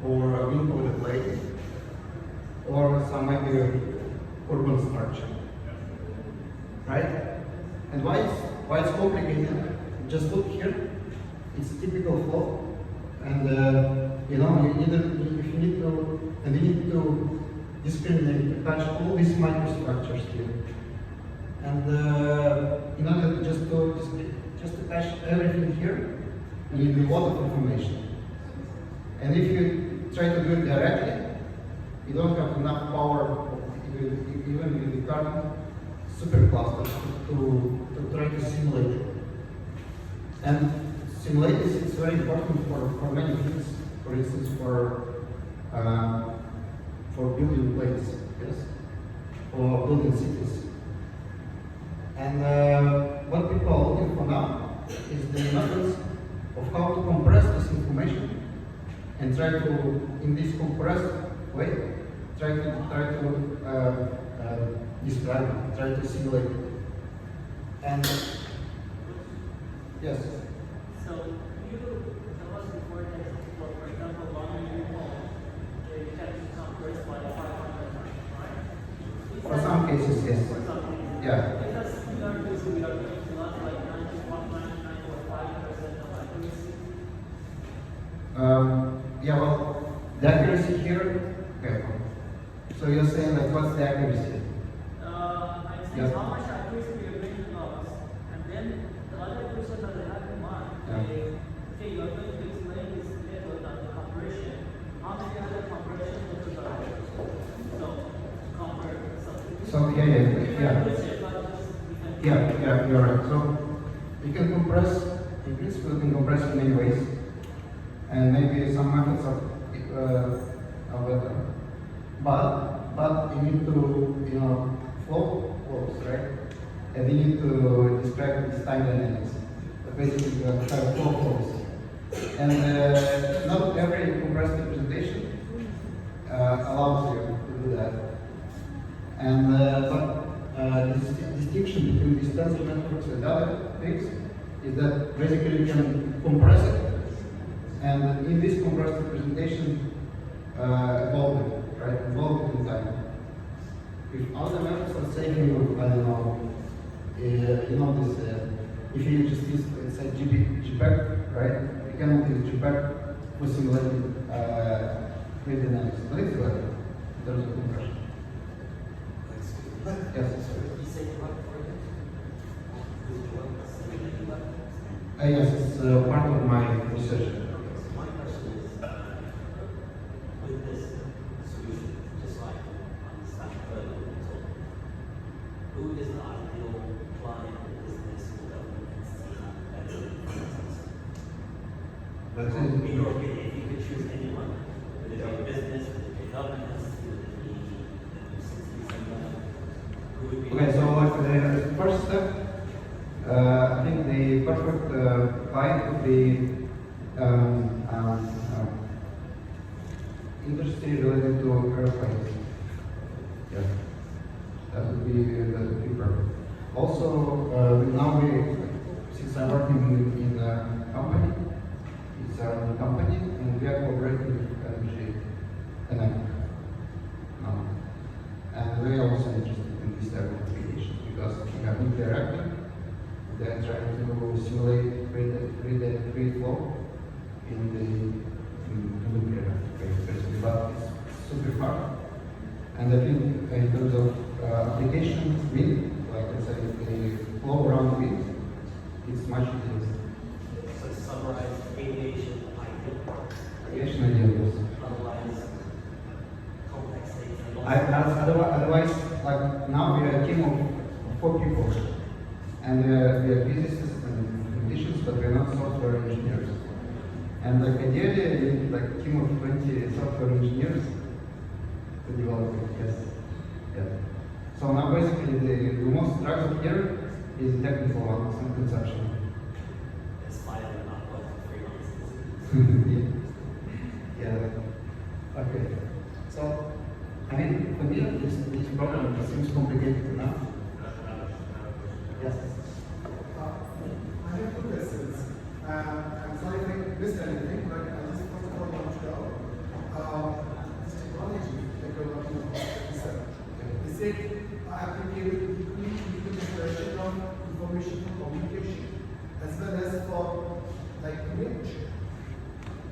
for a wind coated lake, or some maybe urban structure, right? And why it's complicated? Just look here. It's typical flow, and you need to discriminate, to catch all these microstructures here. And in order to just to catch everything here, you need a lot of information. And if you try to do it directly, you don't have enough power, even with the current superclusters, to try to simulate it. And simulate this is very important for many things. For instance, for building places, yes, for building cities. And what people are looking for now is the methods of how to compress this information and try to, in this compressed way, try to describe it, try to simulate it. And yes. So you tell us before that, for example, one new home, you have to compress by 500 times, right? For some cases, yes. For some cases. Yeah. Because we are using not like 91.995% of accuracy. Yeah, well, the accuracy here, okay. So you're saying like what's the accuracy? I'm saying Yeah. how much accuracy we are going to lose, and then the other person that they have in mind, Yeah. okay, you are going to explain this method of the compression. How many other compression methods are there? So compare something. So yeah, you're right. So you can compress, in principle you can compress in many ways, and maybe some methods are better. But you need to, flows, right? And you need to describe this time dynamics. But basically you have flows. And not every compressed representation allows you to do that. And the distinction between these tensor networks and other things is that basically you can compress it, and in this compressed representation, evolve it, right? Evolve it in time. If other methods are saving you, I don't know, you know this, if you just use, let's say, JPEG, right? You cannot use JPEG for simulating fluid dynamics, but it's better in terms of compression. Yes. Yes, it's part of my research. My question is, with this solution, just so I can understand further what you're talking about, who is the ideal client, business, or government entity that will That's in it. your opinion, if you could choose anyone, would it be a business, would it be a government entity, would it be a city somewhere? Who would be Okay, so like the first step, I think the perfect client would be industry related to airplanes. Yeah, that would be perfect. Also, now since I'm working in a company, it's our own company, and we are cooperating with energy and now. And we are also interested in this type of applications because we have nuclear reactor. They are trying to simulate free flow in the nuclear reactor, basically, but it's super hard. And I think in terms of application wind, like I said, the flow around wind, it's much easier. So to summarize, aviation ideal, Aviation ideas. otherwise complex states and Otherwise, like now we are a team of 4 people, and we are physicists and physicians, but we are not software engineers. And like ideally, we need like a team of 20 software engineers to develop it. Yes. Yeah. So now basically the most struggle here is technical ones and conception. It's fine, we're not working freelancers. Yeah. Okay. So, I mean, for me, this problem seems complicated enough. Yes. I have 2 questions. I'm sorry if I missed anything, but I just first of all want to know this technology that you're working on, is it applicable equally to the expression of information for communication as well as for like image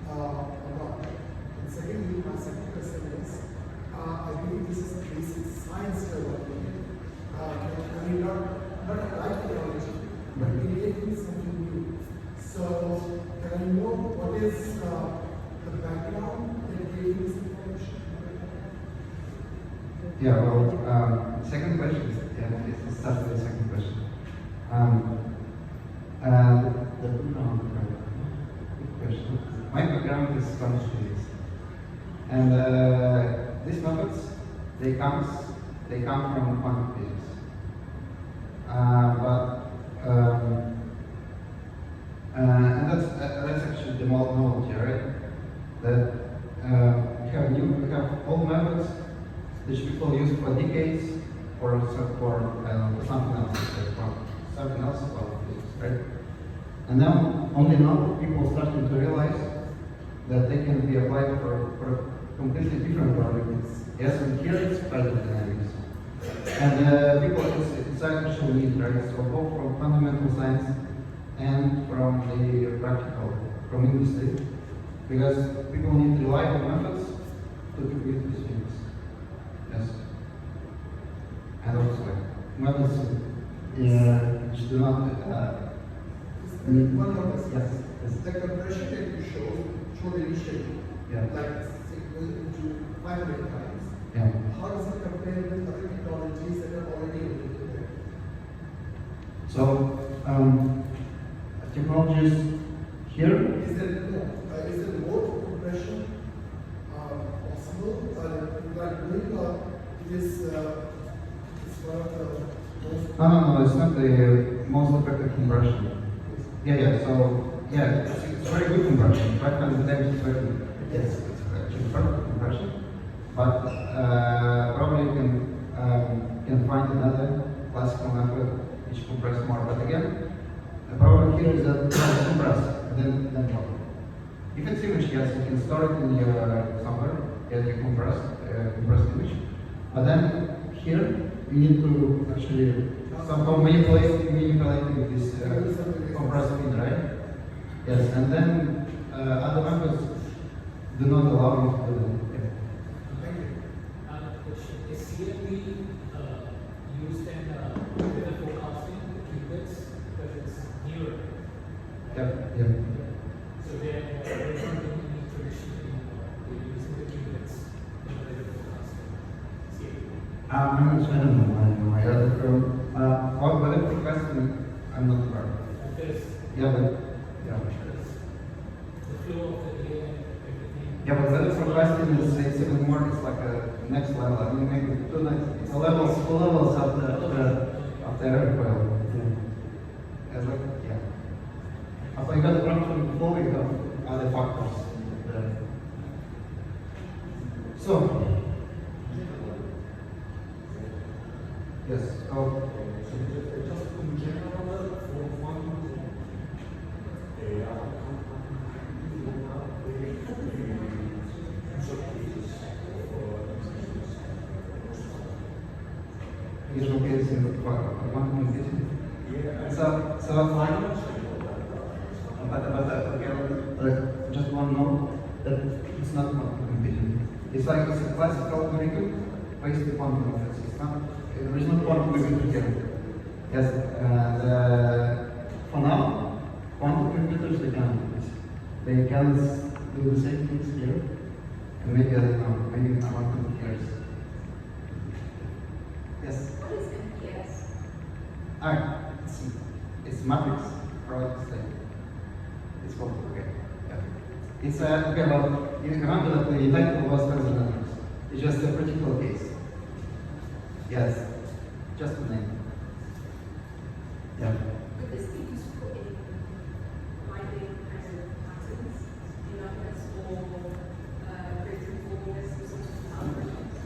or not? And secondly, my second question is, I believe this is basic science you're working in. I mean, not applied technology, but creating something new. So, can I know what is the background in creating this information? Yeah, well, second question is, it starts with the second question. The good question. My background is quantum physics. And these methods, they come from quantum physics. And that's actually the knowledge, right? That we have old methods which people use for decades for something else, about physics, right? And now only now people starting to realize that they can be applied for completely different problems. Yes, and here it's quantum dynamics. And people, it's actually need, right? So both from fundamental science and from the practical, from industry, because people need reliable methods to create these things. Yes. And also methods which do not One more question. yes. The compression that you showed initially, Yeah. like into 500 times, Yeah. how does it compare with other technologies that are already available there? So technologies here. Is there more compression possible? Like doing it is it's one of the most. No, it's not the most effective compression. Yeah. So Yeah, it's very good compression. 500 times 20. Yes, it's actually perfect compression. But probably you can find another classical method which compresses more. But again, the problem here is that you compress and then what? If it's image, yes, you can store it in your somewhere. Yes, you compressed image. But then here you need to actually somehow manipulate this compressed feed, right? Yes, and then other methods do not allow you to do that. Question. Is CFD used in weather forecasting with qubits because it's newer? Yep, yep. So they're not doing any traditionally, they're using the qubits in weather forecasting. CFD. I'm not sure, I don't know my other firm. Whatever forecasting, I'm not aware. Because Yeah, but yeah. the flow of the data and everything. Yeah, but weather forecasting is it's even more. It's like a next level. I mean, maybe two next. It's a levels, two levels of the airfoil. Yeah. It's like yeah. After you got the production flow, you have other factors there. So yes. So Just in general, for one, usual case in one communication. So again, just one note that it's not quantum computing. It's like it's a classical algorithm based on quantum methods. It's not. There is no quantum computer here. Yes. For now, quantum computers they can do the same things here, and maybe I don't know, maybe in 100 years. Yes. What is MPS? It's matrix, probably the same. It's called, okay. Yeah. It's okay, well, you remember that the title was Tensor networks. It's just a particular case. Yes, just the name. Yeah. Could this be useful in finding kinds of patterns in numbers or creating formulas or something else?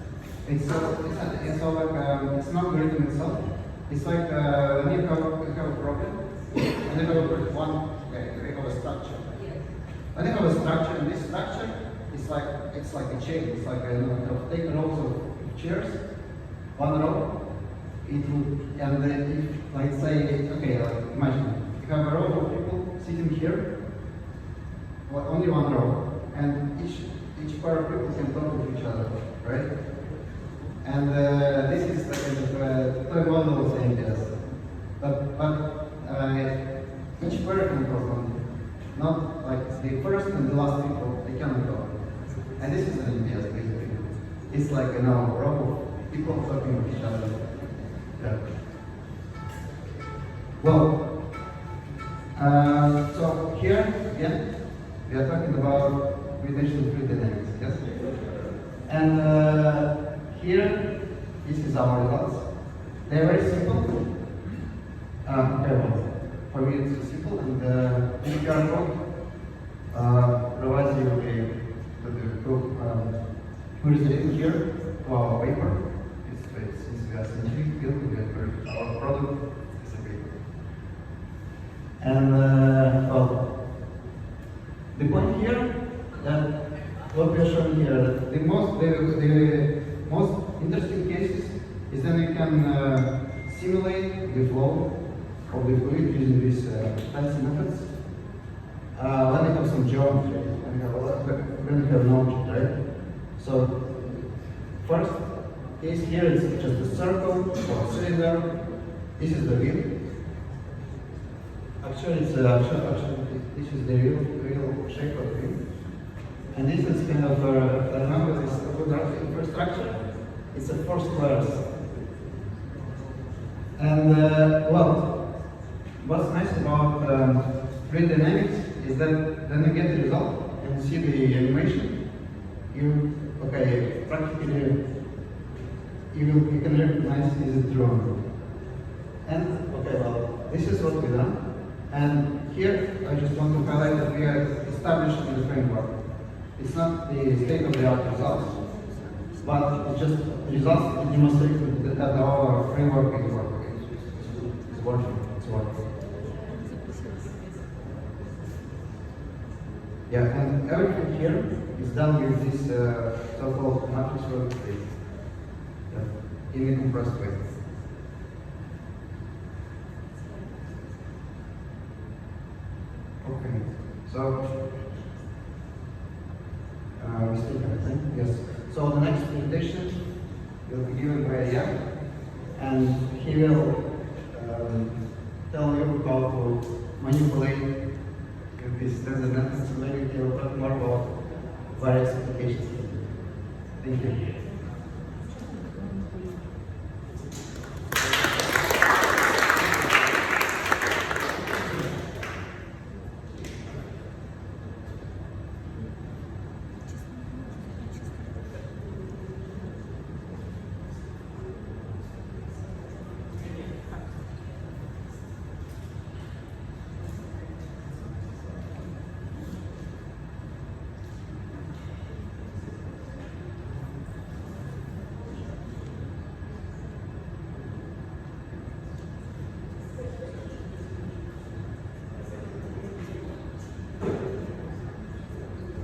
It's all like it's not written itself. It's like when you have a problem, and you have one, okay, you have a structure. Yes. When you have a structure, and this structure is like a chain. It's like you have take rows of chairs, one row. It would, and if let's say, okay, imagine you have a row of people sitting here, only one row, and each pair of people can talk with each other, right? And this is the kind of toy model of MPS. But each pair can talk only. Not like the first and the last people, they cannot talk. And this is an MPS basically. It's like a row of people talking with each other. Yeah. Well, so here again, we are talking about gravitational fluid dynamics, yes? And here, this is our results. They are very simple. Okay, well, for me it's simple, and the QR code provides you the proof. Who is written here to our paper. Since we are scientific field, we have our product is a paper. And well, the point here that what we are showing here, the most interesting cases is that we can simulate the flow of the fluid using these fancy methods. When we have some geometry, when we have an object, right? So first case here is just a circle or a cylinder. This is the wheel. Actually, this is the real shape of the wheel. And this is kind of, remember this infrastructure? It's a 4 squares. And well, what's nice about fluid dynamics is that when you get the result and see the animation, practically you can recognize is it drone. And okay, well, this is what we done. And here I just want to highlight that we are establishing the framework. It's not the state-of-the-art results, but it's just results that demonstrate that our framework is working. It's working. It's working. Yeah, and everything here is done with this so-called matrix workspace. Yeah, in a compressed way. Okay, so we still have time. Yes. So the next presentation will be given by Jan, and he will tell you how to manipulate with this tensor network. So maybe he will talk more about various applications. Thank you.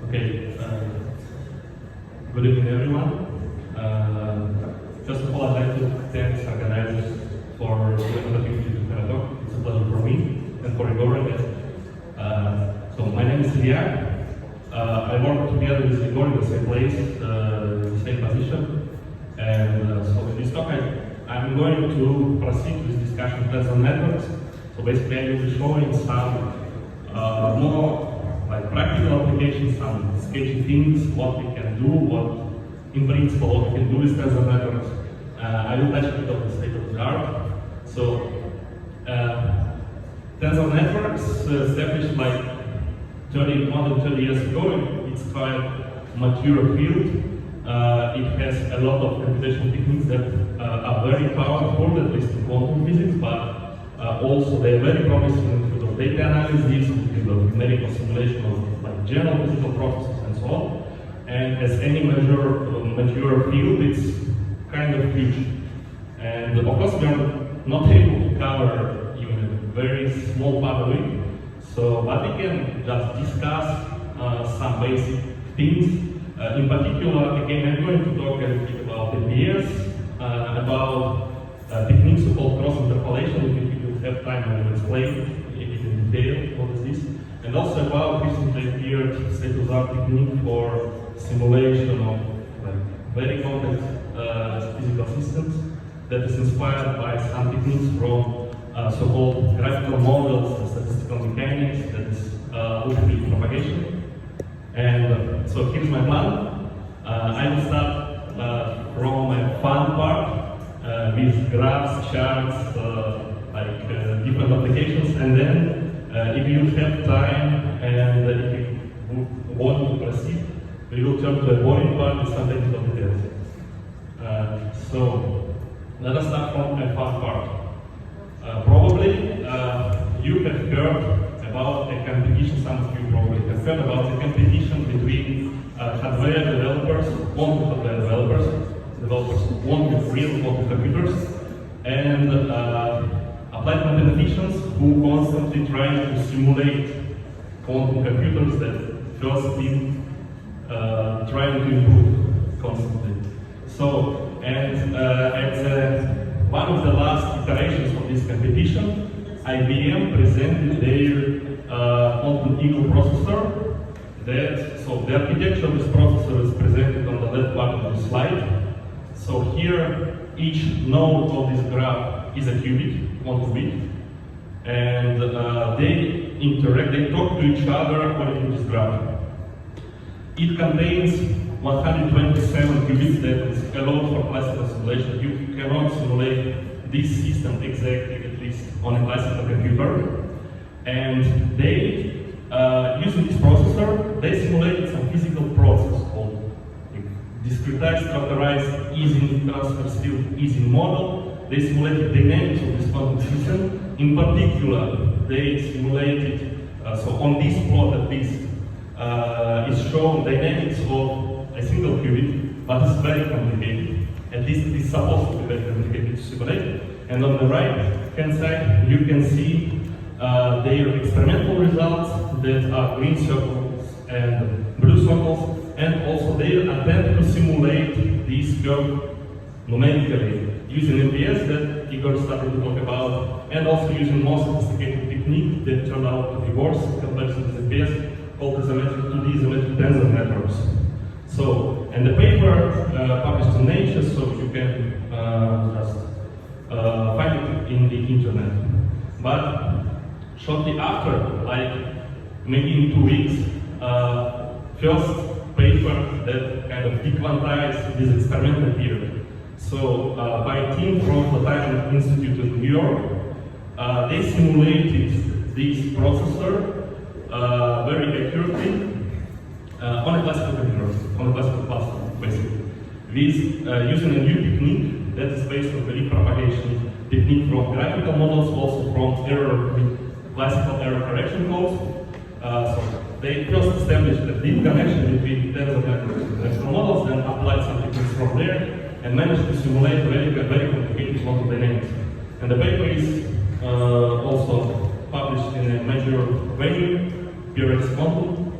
Okay, good evening everyone. First of all, I'd like to thank organizers for the opportunity to have a talk. It's a pleasure for me and for Igor. So my name is Ilya. I work together with Igor in the same place, in the same position. And so in this talk, I'm going to proceed with discussion of tensor networks. So basically, I will be showing some more like practical applications, some sketchy things, what we can do, what in principle what we can do with tensor networks. I will touch a bit of the state of the art. So tensor networks established like more than 30 years ago. It's quite a mature field. It has a lot of computational techniques that are very powerful, at least in quantum physics, but also they are very promising in the field of data analysis, in the field of numerical simulation of like general physical processes and so on. And as any mature field, it's kind of huge. And of course, we are not able to cover even a very small part of it. So, but we can just discuss some basic things. In particular, again, I'm going to talk a little bit about APS, about techniques called cross-interpolation. If you have time, I will explain in detail what is this. And also about recently appeared state-of-the-art technique for simulation of very complex physical systems that is inspired by some techniques from so-called graphical models and statistical mechanics, that is ultimately propagation. And so here's my plan. I will start from a fun part with graphs, charts, different applications, and then if you have time and if you want to proceed, we will turn to a boring part with some technical details. So let us start from a fun part. Probably you have heard about a competition, some of you probably have heard about a competition between hardware developers, quantum hardware developers who want with real quantum computers, and applied mathematicians who constantly try to simulate quantum computers that first been trying to improve constantly. So, and at one of the last iterations of this competition, IBM presented their quantum Eagle processor. So the architecture of this processor is presented on the left part of the slide. So here, each node of this graph is a qubit, quantum bit, and they interact, they talk to each other according to this graph. It contains 127 qubits that is allowed for classical simulation. You cannot simulate this system exactly, at least on a classical computer. And they, using this processor, they simulated some physical process called discretized, characterized, Ising transfer field Ising model. They simulated dynamics of this quantum system. In particular, they simulated So on this plot at least is shown dynamics of a single qubit, but it's very complicated. At least it is supposed to be very complicated to simulate. And on the right hand side, you can see their experimental results that are green circles and blue circles, and also their attempt to simulate this curve numerically using MPS that Igor started to talk about, and also using more sophisticated technique that turned out to be worse compared to the MPS, called isometric 2D isometric tensor networks. So, and the paper published in Nature, so you can just find it in the internet. But shortly after, like maybe in 2 weeks, first paper that kind of dequantized this experiment appeared. So by a team from the Flatiron Institute in New York, they simulated this processor very accurately on a classical computer, on a classical cluster, basically, with using a new technique that is based on belief propagation technique from graphical models, also from classical error correction codes. So they first established a deep connection between tensor networks and classical models, then applied some techniques from there, and managed to simulate very complicated quantum dynamics. And the paper is also published in a major venue, PRX Quantum.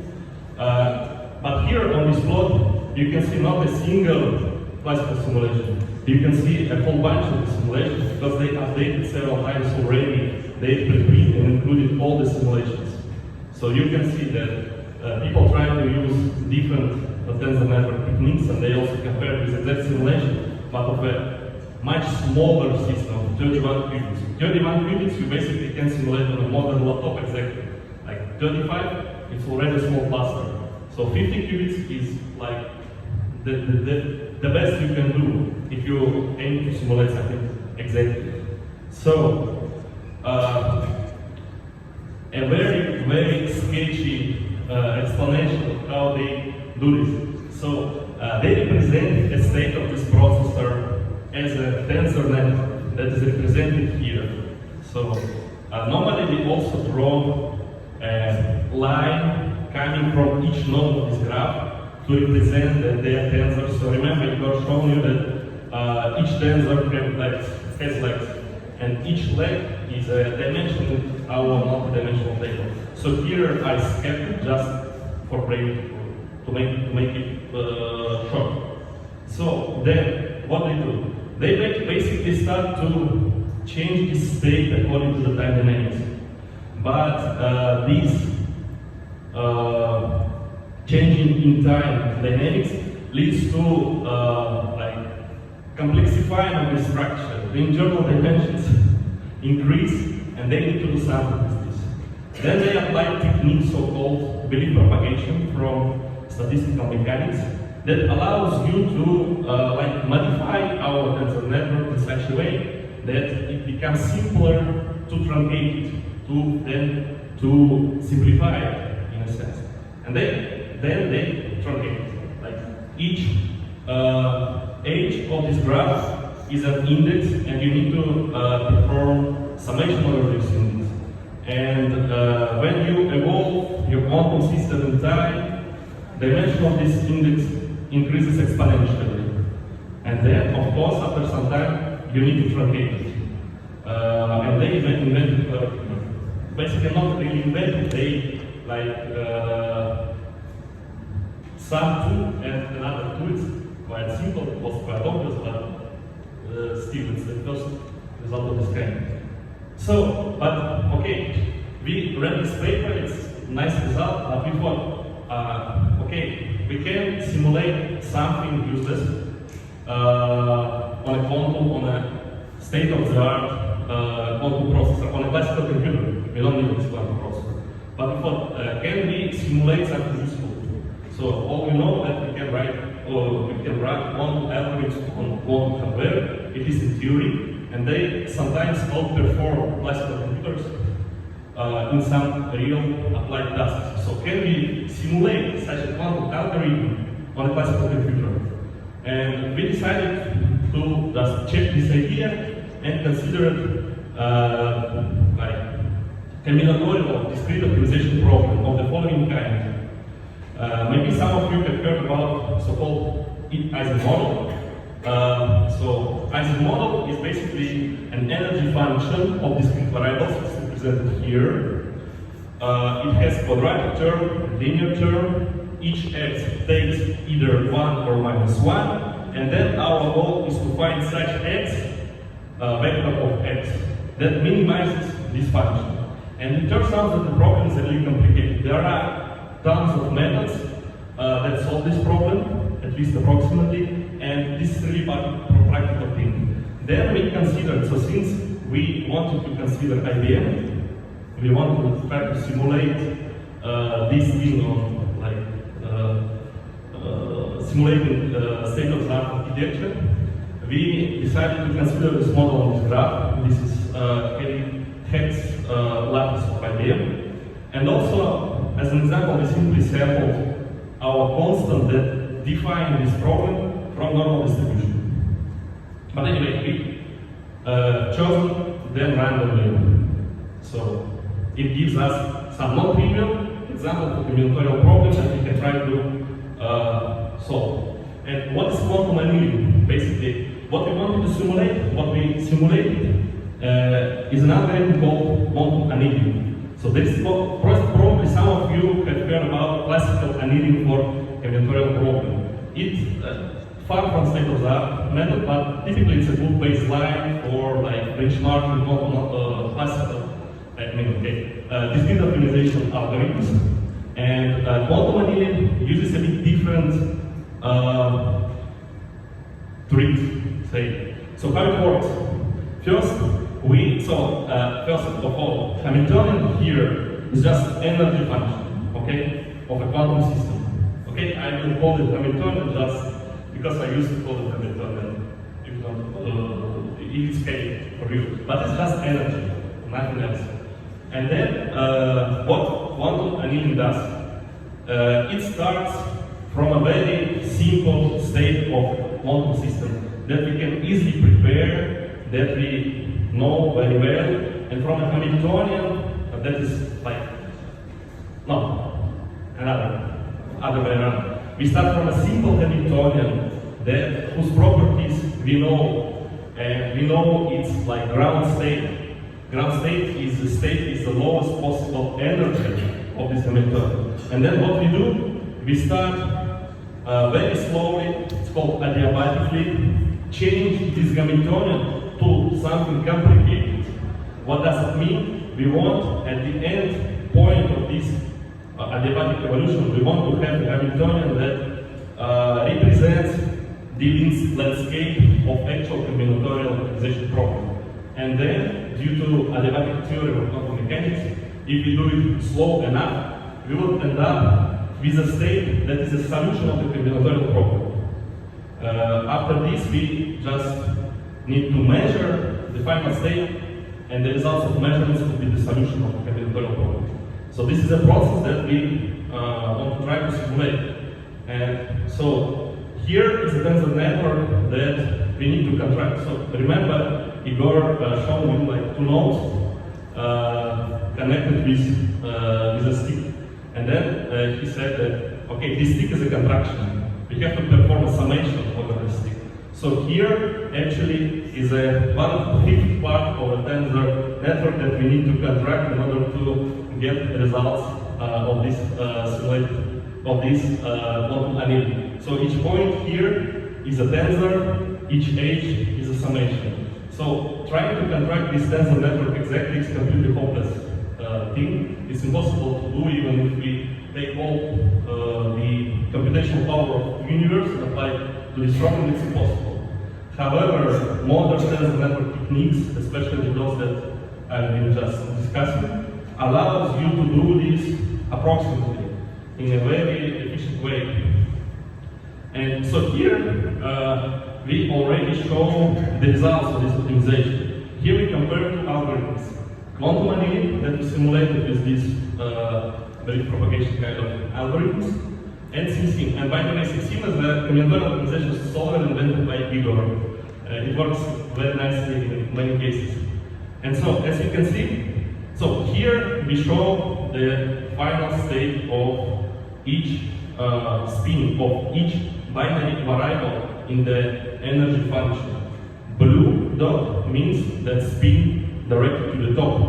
But here on this plot, you can see not a single classical simulation. You can see a whole bunch of simulations because they updated several times already. They preprint and included all the simulations. So you can see that people try to use different tensor network techniques, and they also compare with exact simulation, but of a much smaller system of 31 qubits. 31 qubits you basically can simulate on a modern laptop exactly. Like 35, it's already a small cluster. So 50 qubits is like the best you can do if you aim to simulate something exactly. So a very sketchy explanation of how they do this. So they represent a state of this processor as a tensor network that is represented here. So normally we also draw a line coming from each node of this graph to represent that they are tensors. So remember, it was shown you that each tensor has legs, and each leg is a dimension in our multi-dimensional table. So here I skipped it just for brain to make it short. So then what they do? They basically start to change this state according to the time dynamics. But these changing in time dynamics leads to like complexifying of the structure. The internal dimensions increase, and they need to do something with this. Then they apply techniques so-called belief propagation from statistical mechanics that allows you to like modify our tensor network in such a way that it becomes simpler to truncate it, to simplify it in a sense. And then they truncate it. Like each edge of this graph is an index, and you need to perform summation over this index. And when you evolve your quantum system in time, the dimension of this index increases exponentially. And then, of course, after some time, you need to truncate it. And they invented, basically not really invented, they like sum two and another two. It's quite simple, it was quite obvious, but still it's the first result of this kind. So, but okay, we read this paper, it's a nice result, but we thought, okay, we can simulate something useless on a quantum, on a state-of-the-art quantum processor, on a classical computer. We don't need this quantum processor. But we thought, can we simulate something useful? So all we know that we can write, or we can run quantum algorithms on quantum hardware. It is in theory, and they sometimes outperform classical computers in some real applied tasks. So can we simulate such a quantum algorithm on a classical computer? And we decided to just check this idea and consider it like combinatorial discrete optimization problem of the following kind. Maybe some of you have heard about so-called Ising model. So Ising model is basically an energy function of discrete variables. It's represented here. It has quadratic term, linear term. Each x takes either 1 or -1, and then our goal is to find such x, vector of x, that minimizes this function. And it turns out that the problem is really complicated. There are tons of methods that solve this problem, at least approximately, and this is really practical thing. Then we considered, so since we wanted to consider IBM, we want to try to simulate this thing on simulating state-of-the-art architecture. We decided to consider this model on this graph. This is hex lattice of IBM. And also, as an example, we simply sampled our constant that define this problem from normal distribution. But anyway, we chose them randomly. So it gives us some non-trivial example of combinatorial problems that we can try to solve. And what is quantum annealing? Basically, what we wanted to simulate, what we simulated is an algorithm called quantum annealing. So this is probably some of you have heard about classical annealing for combinatorial problem. It's far from state-of-the-art method, but typically it's a good baseline for like benchmarking classical, discrete optimization algorithms. And quantum annealing uses a bit different tricks, say. So how it works? First of all, Hamiltonian here is just energy function, okay, of a quantum system. Okay, I will call it Hamiltonian just because I used to call it Hamiltonian. If not, it's okay for you, but it's just energy, nothing else. And then what quantum annealing does, it starts from a very simple state of quantum system that we can easily prepare, that we know very well, and from a Hamiltonian that is like, other way around. We start from a simple Hamiltonian whose properties we know, and we know it's like ground state. Ground state is the lowest possible energy of this Hamiltonian. And then what we do, we start very slowly, it's called adiabatically, change this Hamiltonian to something complicated. What does it mean? We want at the end point of this adiabatic evolution, we want to have a Hamiltonian that represents the landscape of actual combinatorial optimization problem. And then, due to adiabatic theory of quantum mechanics, if we do it slow enough, we will end up with a state that is a solution of the combinatorial problem. After this, we just need to measure the final state, and the results of measurements will be the solution of the combinatorial problem. So this is a process that we want to try to simulate. And so here is a tensor network that we need to contract. So remember, Igor showed you like two nodes connected with a stick. And then he said that, okay, this stick is a contraction. We have to perform a summation over the stick. So here actually is a 1/5 part of a tensor network that we need to contract in order to get results of this simulated, of this quantum annealing. So each point here is a tensor, each edge is a summation. So trying to contract this tensor network exactly is completely hopeless thing. It's impossible to do even if we take all the computational power of the universe and apply it to this problem, it's impossible. However, modern tensor network techniques, especially those that I've been just discussing, allows you to do this approximately in a very efficient way. And so here, we already show the results of this optimization. Here we compare two algorithms. Quantum annealing that we simulated with this wave propagation kind of algorithms, and SimSim. And by the way, SimSim is the combinatorial optimization solver invented by Igor. It works very nicely in many cases. And so, as you can see, So here we show the final state of each spin of each binary variable in the energy function. Blue dot means that spin directed to the top.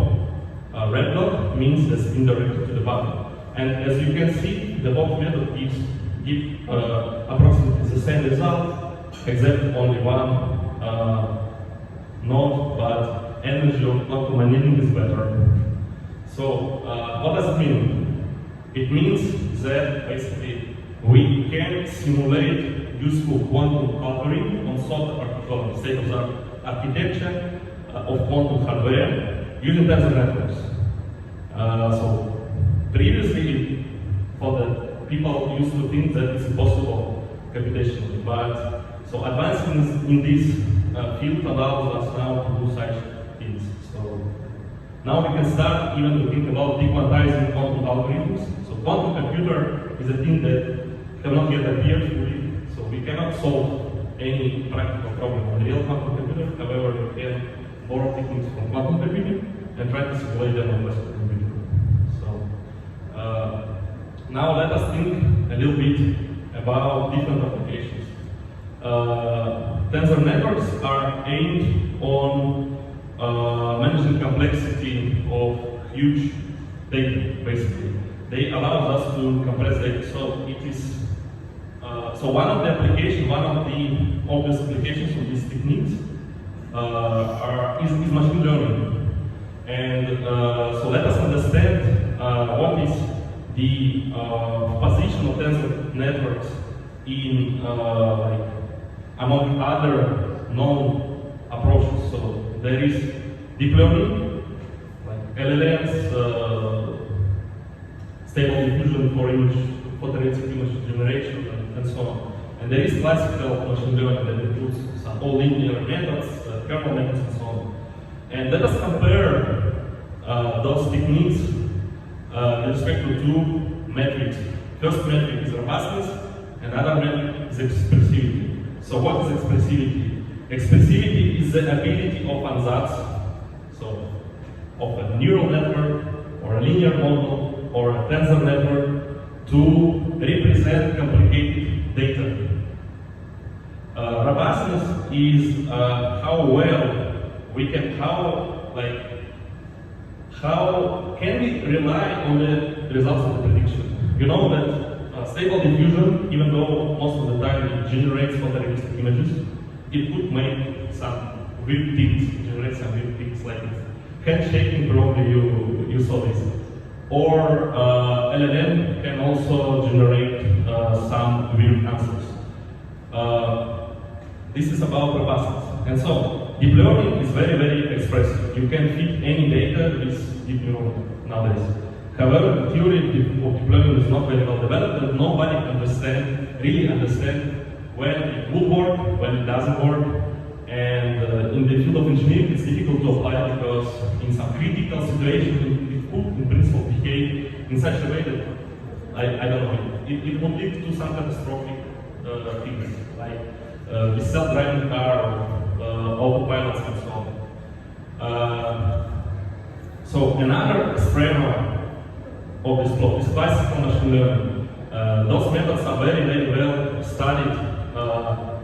Red dot means the spin directed to the bottom. And as you can see, the both method gives approximately the same result, except only one node, but energy of quantum annealing is better. So what does it mean? It means that basically we can simulate useful quantum algorithm on state-of-the-art architecture of quantum hardware using tensor networks. So previously, for the people used to think that it's impossible computationally, but so advancements in this field allows us now to do such things. So now we can start even to think about dequantizing quantum algorithms. So quantum computer is a thing that cannot yet appear fully. So we cannot solve any practical problem on real quantum computer. However, we can borrow techniques from quantum computing and try to simulate them on classical computing. So now let us think a little bit about different applications. Tensor networks are aimed on managing complexity of huge data, basically. They allow us to compress data. So it is one of the obvious applications of these techniques is machine learning. And so let us understand what is the position of tensor networks in among other known approaches. So there is deep learning, like LLMs, stable diffusion for photorealistic image generation, and so on. And there is classical machine learning that includes some all linear methods, kernel methods, and so on. And let us compare those techniques with respect to two metrics. First metric is robustness, and other metric is expressivity. So what is expressivity? Expressivity is the ability of ansatz, so of a neural network, or a linear model, or a tensor network, to represent complicated data. Robustness is how well we can, how can we rely on the results of the prediction? You know that stable diffusion, even though most of the time it generates photorealistic images, it could make some weird things, generate some weird things like handshaking, probably you saw this. Or LLM can also generate some weird answers. This is about robustness. And so, deep learning is very, very expressive. You can feed any data with deep neural nowadays. However, the theory of deep learning is not very well developed, and nobody really understands when it will work, when it doesn't work. And in the field of engineering, it's difficult to apply because in some critical situation, it could, in principle, behave in such a way that, I don't know, it would lead to some catastrophic things, like the self-driving car, autopilots, and so on. So another extreme of this plot is classical machine learning. Those methods are very, very well studied.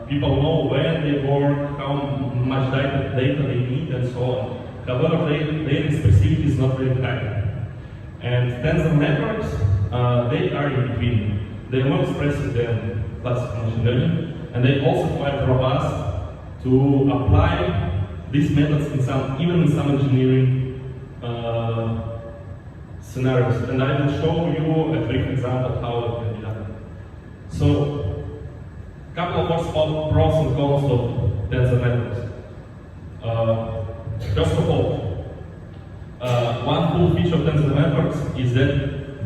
People know when they work, how much data they need, and so on. However, their expressivity is not very high. And tensor networks, they are in between. They are more expressive than classical machine learning, and they also quite robust to apply these methods even in some engineering scenarios. And I will show you a brief example of how it can be done. So, a couple of pros and cons of tensor networks. First of all, one cool feature of tensor networks is that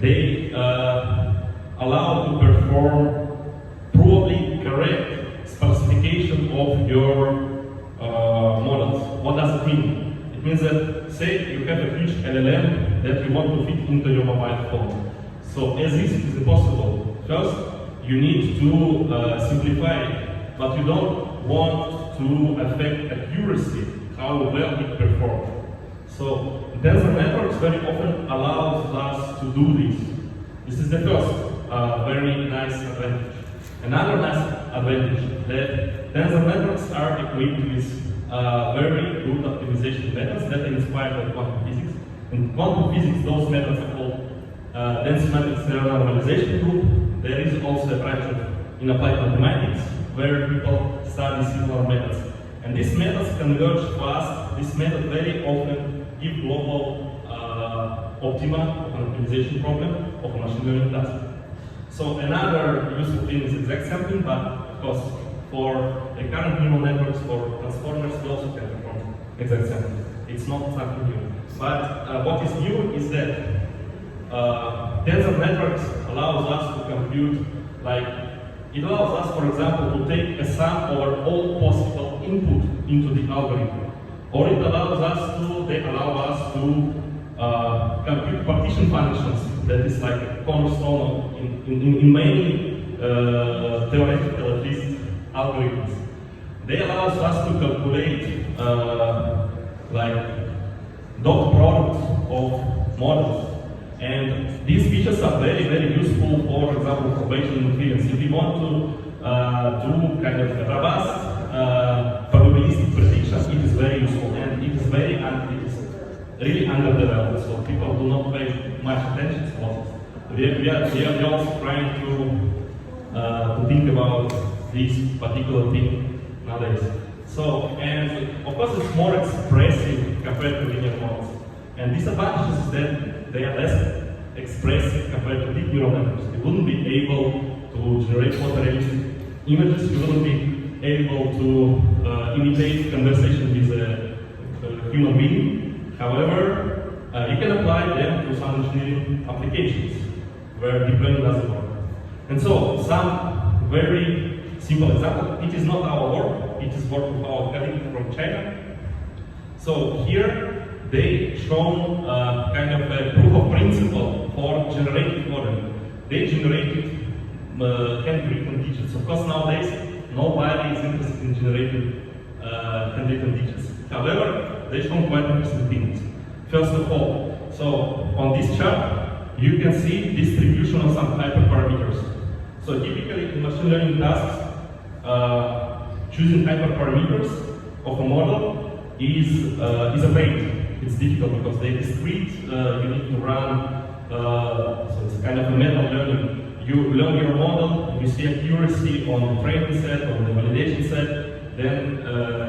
they allow to perform probably correct specification of your models. What does it mean? It means that, say, you have a huge LLM that you want to fit into your mobile phone. So, as this is impossible, first, you need to simplify it, but you don't want to affect accuracy, how well it performs. So Tensor networks very often allows us to do this. This is the first very nice advantage. Another nice advantage that Tensor networks are equipped with very good optimization methods that are inspired by quantum physics. In quantum physics, those methods are called dense matrix normalization group. There is also a branch in applied mathematics where people study similar methods. And these methods converge fast. This method very often give global optima of an optimization problem of a machine learning task. So another useful thing is exact sampling, but of course for recurrent neural networks, for transformers, we also can perform exact sampling. It's not something new. But what is new is that Tensor networks allows us to compute, like, it allows us, for example, to take a sum over all possible input into the algorithm. Or it allows us to, they allow us to compute partition functions. That is like a cornerstone in many theoretical, at least, algorithms. They allow us to calculate like dot products of models. And these features are very, very useful, for example, for Bayesian inference. If you want to do kind of a robust probabilistic prediction, it is very useful, and it is really underdeveloped, so people do not pay much attention to it. We are also trying to think about this particular thing nowadays. So, and of course it's more expressive compared to linear models. And disadvantage is that they are less expressive compared to deep neural networks. You wouldn't be able to generate photorealistic images, you wouldn't be able to imitate conversation with a human being. However, you can apply them to some engineering applications where deep learning doesn't work. And so, some very simple example, it is not our work, it is work of our colleague from China. So here, they shown kind of a proof of principle for generative modeling. They generated handwritten digits. Of course, nowadays, nobody is interested in generating handwritten digits. However, they shown quite interesting things. First of all, so on this chart, you can see distribution of some hyperparameters. So typically in machine learning tasks, choosing hyperparameters of a model is a pain. It's difficult because they're discrete, you need to run, so it's kind of a meta learning. You learn your model, you see accuracy on the training set, on the validation set, then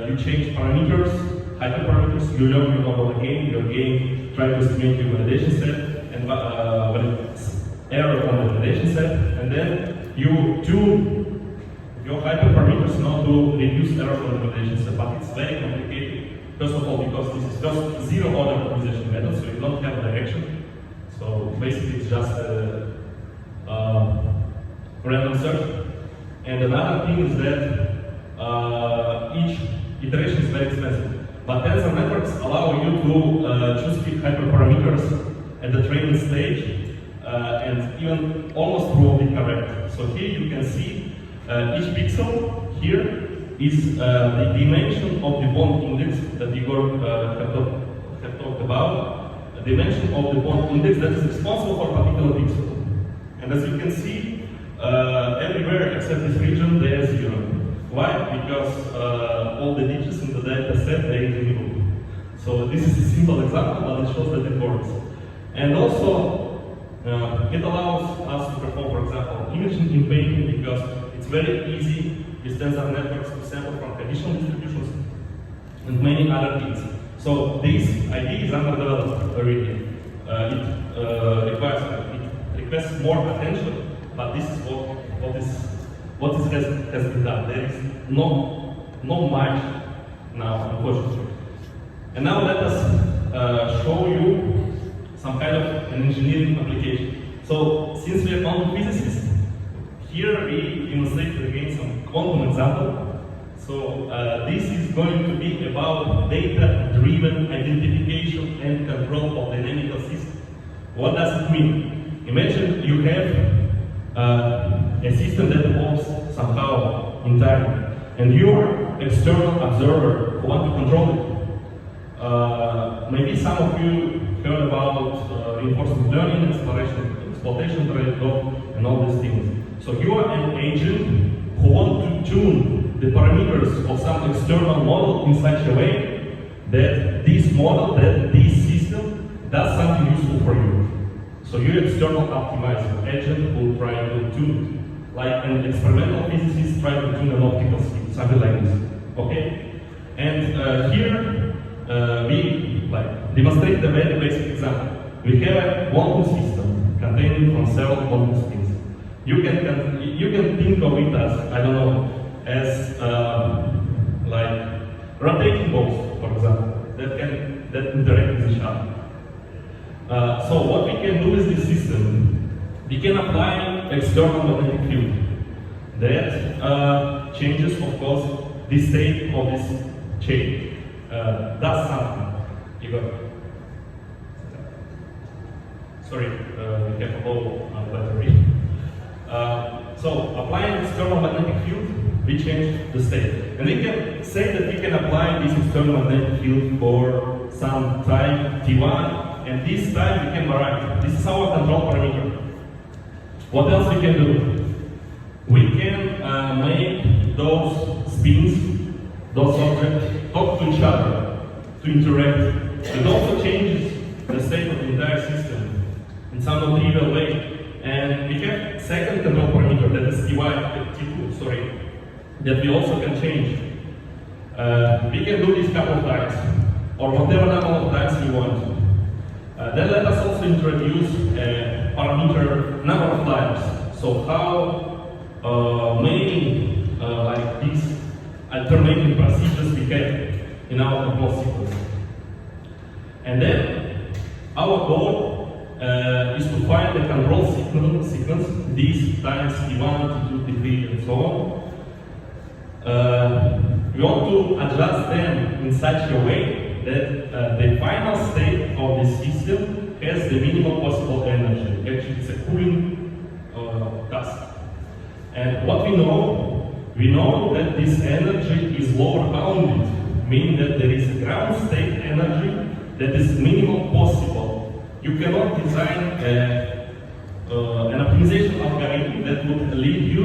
you change parameters, hyperparameters, you learn your model again, try to estimate your validation set, and when it's error on the validation set, and then you tune your hyperparameters not to reduce error on the validation set, but it's very complicated. First of all, because this is just zero-order optimization method, so you don't have direction. So basically, it's just a random search. And another thing is that each iteration is very expensive. But Tensor networks allow you to choose hyperparameters at the training stage and even almost probably correct. So here you can see each pixel here is the dimension of the bond index that Igor have talked about, a dimension of the bond index that is responsible for a particular pixel. And as you can see, everywhere except this region, there is 0. Why? Because all the digits in the data set, they are removed. So this is a simple example, but it shows that it works. And also, it allows us to perform, for example, imaging in painting because it's very easy with Tensor networks to sample from conditional distributions and many other things. So this idea is underdeveloped already. It requests more attention, but this is what has been done. There is no much now, unfortunately. And now let us show you some kind of an engineering application. So since we are quantum physicists, here we demonstrated again some quantum example. So this is going to be about data-driven identification and control of dynamical systems. What does it mean? Imagine you have a system that evolves somehow in time, and your external observer who want to control it. Maybe some of you heard about reinforcement learning, exploitation trade-off, and all these things. So you are an agent who want to tune the parameters of some external model in such a way that this model, that this system does something useful for you. So you're external optimizer, agent who try to tune it. Like an experimental physicist try to tune an optical scheme, something like this. Okay? And here we demonstrate the very basic example. We have a quantum system containing from several quantum spins. You can think of it as, I don't know, as like rotating balls, for example, that interact with each other. So what we can do with this system, we can apply external magnetic field that changes, of course, the state of this chain. Does something. Sorry, we have a low battery. So applying external magnetic field, we change the state. And we can say that we can apply this external magnetic field for some time T1, and this time we can vary. This is our control parameter. What else we can do? We can make those spins, those objects, talk to each other, to interact. It also changes the state of the entire system in some trivial way. And we have second control parameter, that is T2, that we also can change. We can do this couple of times, or whatever number of times we want. Then let us also introduce a parameter number of times. So how many like these alternating procedures we have in our control sequence. And then our goal is to find the control sequence, these times T1, T2, T3, and so on. We want to adjust them in such a way that the final state of the system has the minimum possible energy. Actually, it's a cooling task. And what we know that this energy is lower bounded, meaning that there is a ground state energy that is minimum possible. You cannot design an optimization algorithm that would lead you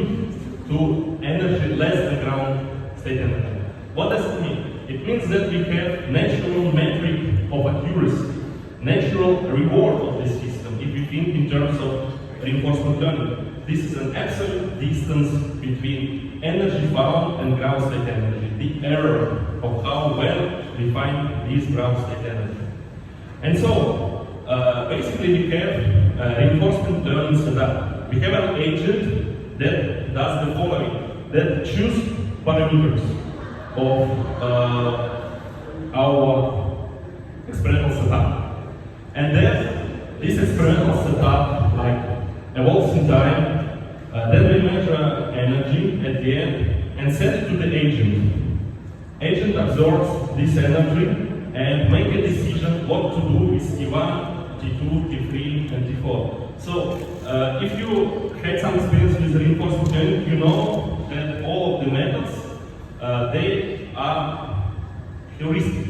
to energy less than ground state energy. What does it mean? It means that we have natural metric of accuracy, natural reward of the system. If you think in terms of reinforcement learning, this is an absolute distance between energy found and ground state energy, the error of how well we find this ground state energy. And so, basically we have reinforcement learning setup. We have an agent that does the following, that choose parameters of our experimental setup. And then this experimental setup evolves in time, then we measure energy at the end and send it to the agent. Agent absorbs this energy and make a decision what to do with T1, T2, T3, and T4. So, if you had some experience with reinforcement learning, you know that all of the methods, they are heuristic.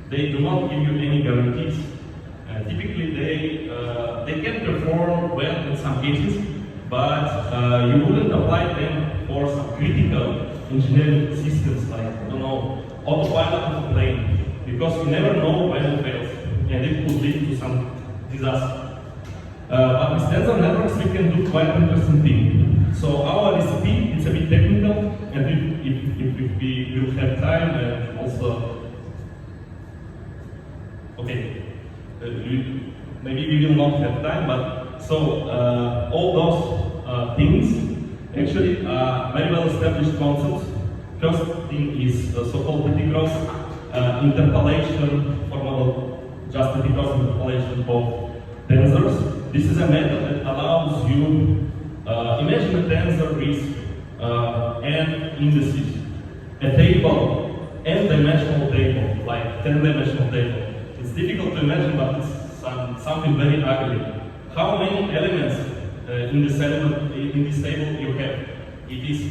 They do not give you any guarantees. Typically, they can perform well in some cases, but you wouldn't apply them for some critical engineering systems like, I don't know, autopilot of a plane, because you never know when it fails, and it could lead to some disaster. But with tensor networks, we can do quite interesting things. So our recipe, it's a bit technical, and if we will have time, and also, okay, maybe we will not have time, but so all those things actually are very well established concepts. First thing is so-called Pettigrews interpolation, formal just Pettigrews interpolation of tensors. This is a method that allows you, imagine a tensor with n indices, a table, n-dimensional table, like 10-dimensional table. It's difficult to imagine, but it's something very ugly. How many elements in this table you have? It is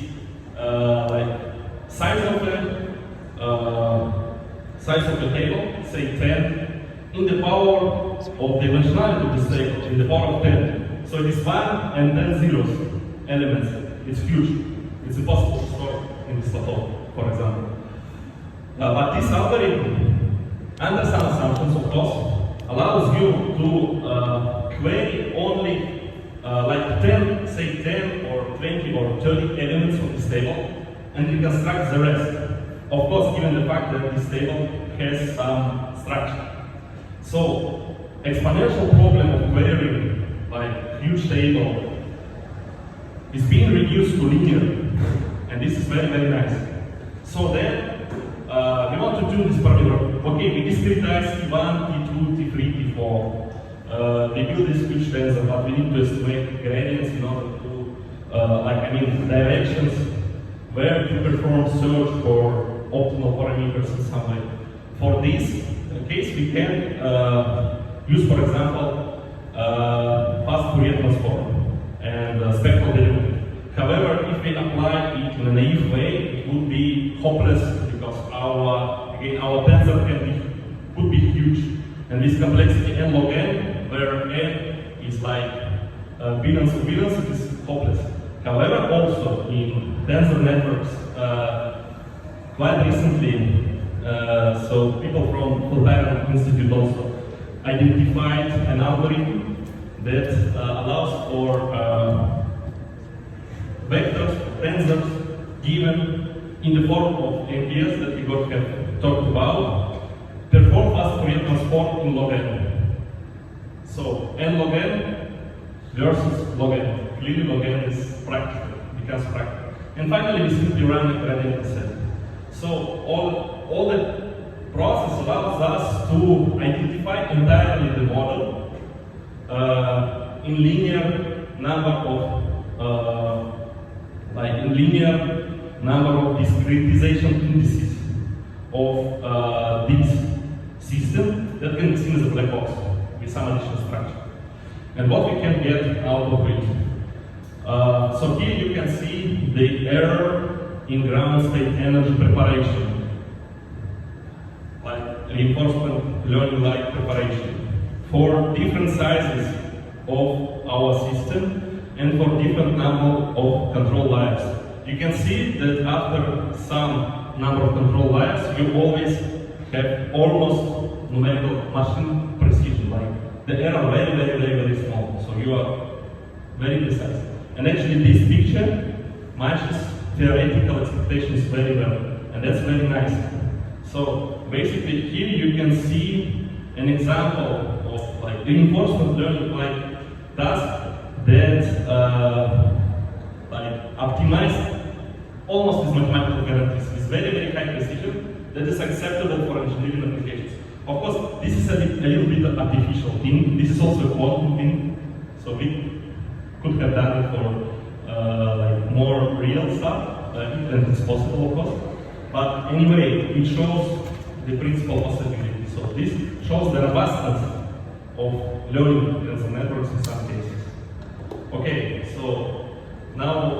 like size of the table, say 10, in the power of the dimensionality of the stable, in the power of 10. So it is 1 and 10 zeros elements. It's huge. It's impossible to store in this plateau, for example. But this algorithm, under some assumptions, of course, allows you to query only like 10, say 10 or 20 or 30 elements of this table, and reconstruct the rest. Of course, given the fact that this table has some structure. So, exponential problem of querying like huge table is being reduced to linear, and this is very, very nice. So then, we want to do this parameter. Okay, we discretize T1, T2, T3, T4. We build this huge tensor, but we need to estimate gradients in order to, directions where to perform search for optimal parameters in some way. For this case, we can use, for example, fast Fourier transform and spectral derivative. However, if we apply it in a naive way, it would be hopeless because our tensor could be huge, and this complexity n log n, where n is like billions of billions, it is hopeless. However, also in tensor networks, quite recently, so people from Fulbright Institute also identified an algorithm that allows for vectors, tensors given in the form of MPS that Igor have talked about, perform fast Fourier transform in log n. So n log n versus log n. Clearly log n is practical, becomes practical. And finally, we simply run a gradient descent. So all the process allows us to identify entirely the model in linear number of discretization indices of this system that can be seen as a black box with some additional structure. And what we can get out of it. So here you can see the error in ground state energy preparation, like reinforcement learning-like preparation, for different sizes of our system and for different number of control layers. You can see that after some number of control layers, you always have almost numerical machine precision, like the error very, very, very, very small. So you are very precise. And actually this picture matches theoretical expectations very well, and that's very nice. So basically here you can see an example of like reinforcement learning, like task that optimized almost as mathematical guarantees with very, very high precision that is acceptable for engineering applications. Of course, this is a little bit of artificial thing. This is also a quantum thing, so we could have done it for more real stuff, and it's possible, of course. But anyway, it shows the principal possibility. So this shows the robustness of learning tensor networks in some cases. Okay, so now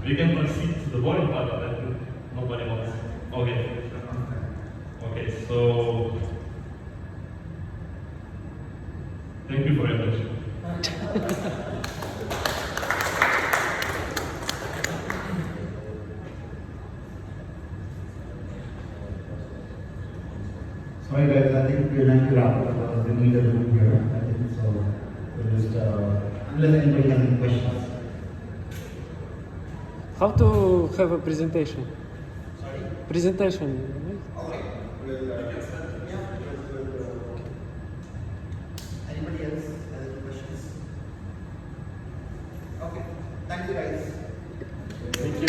we can proceed to the boring part, but I think nobody wants. Okay. Okay, so thank you for your attention. Sorry guys, I think we're going to wrap up because we need a room here. I think so. We'll just, unless anybody has any questions. How to have a presentation? Sorry? Presentation. Okay. Anybody else has any questions? Okay. Thank you guys. Thank you.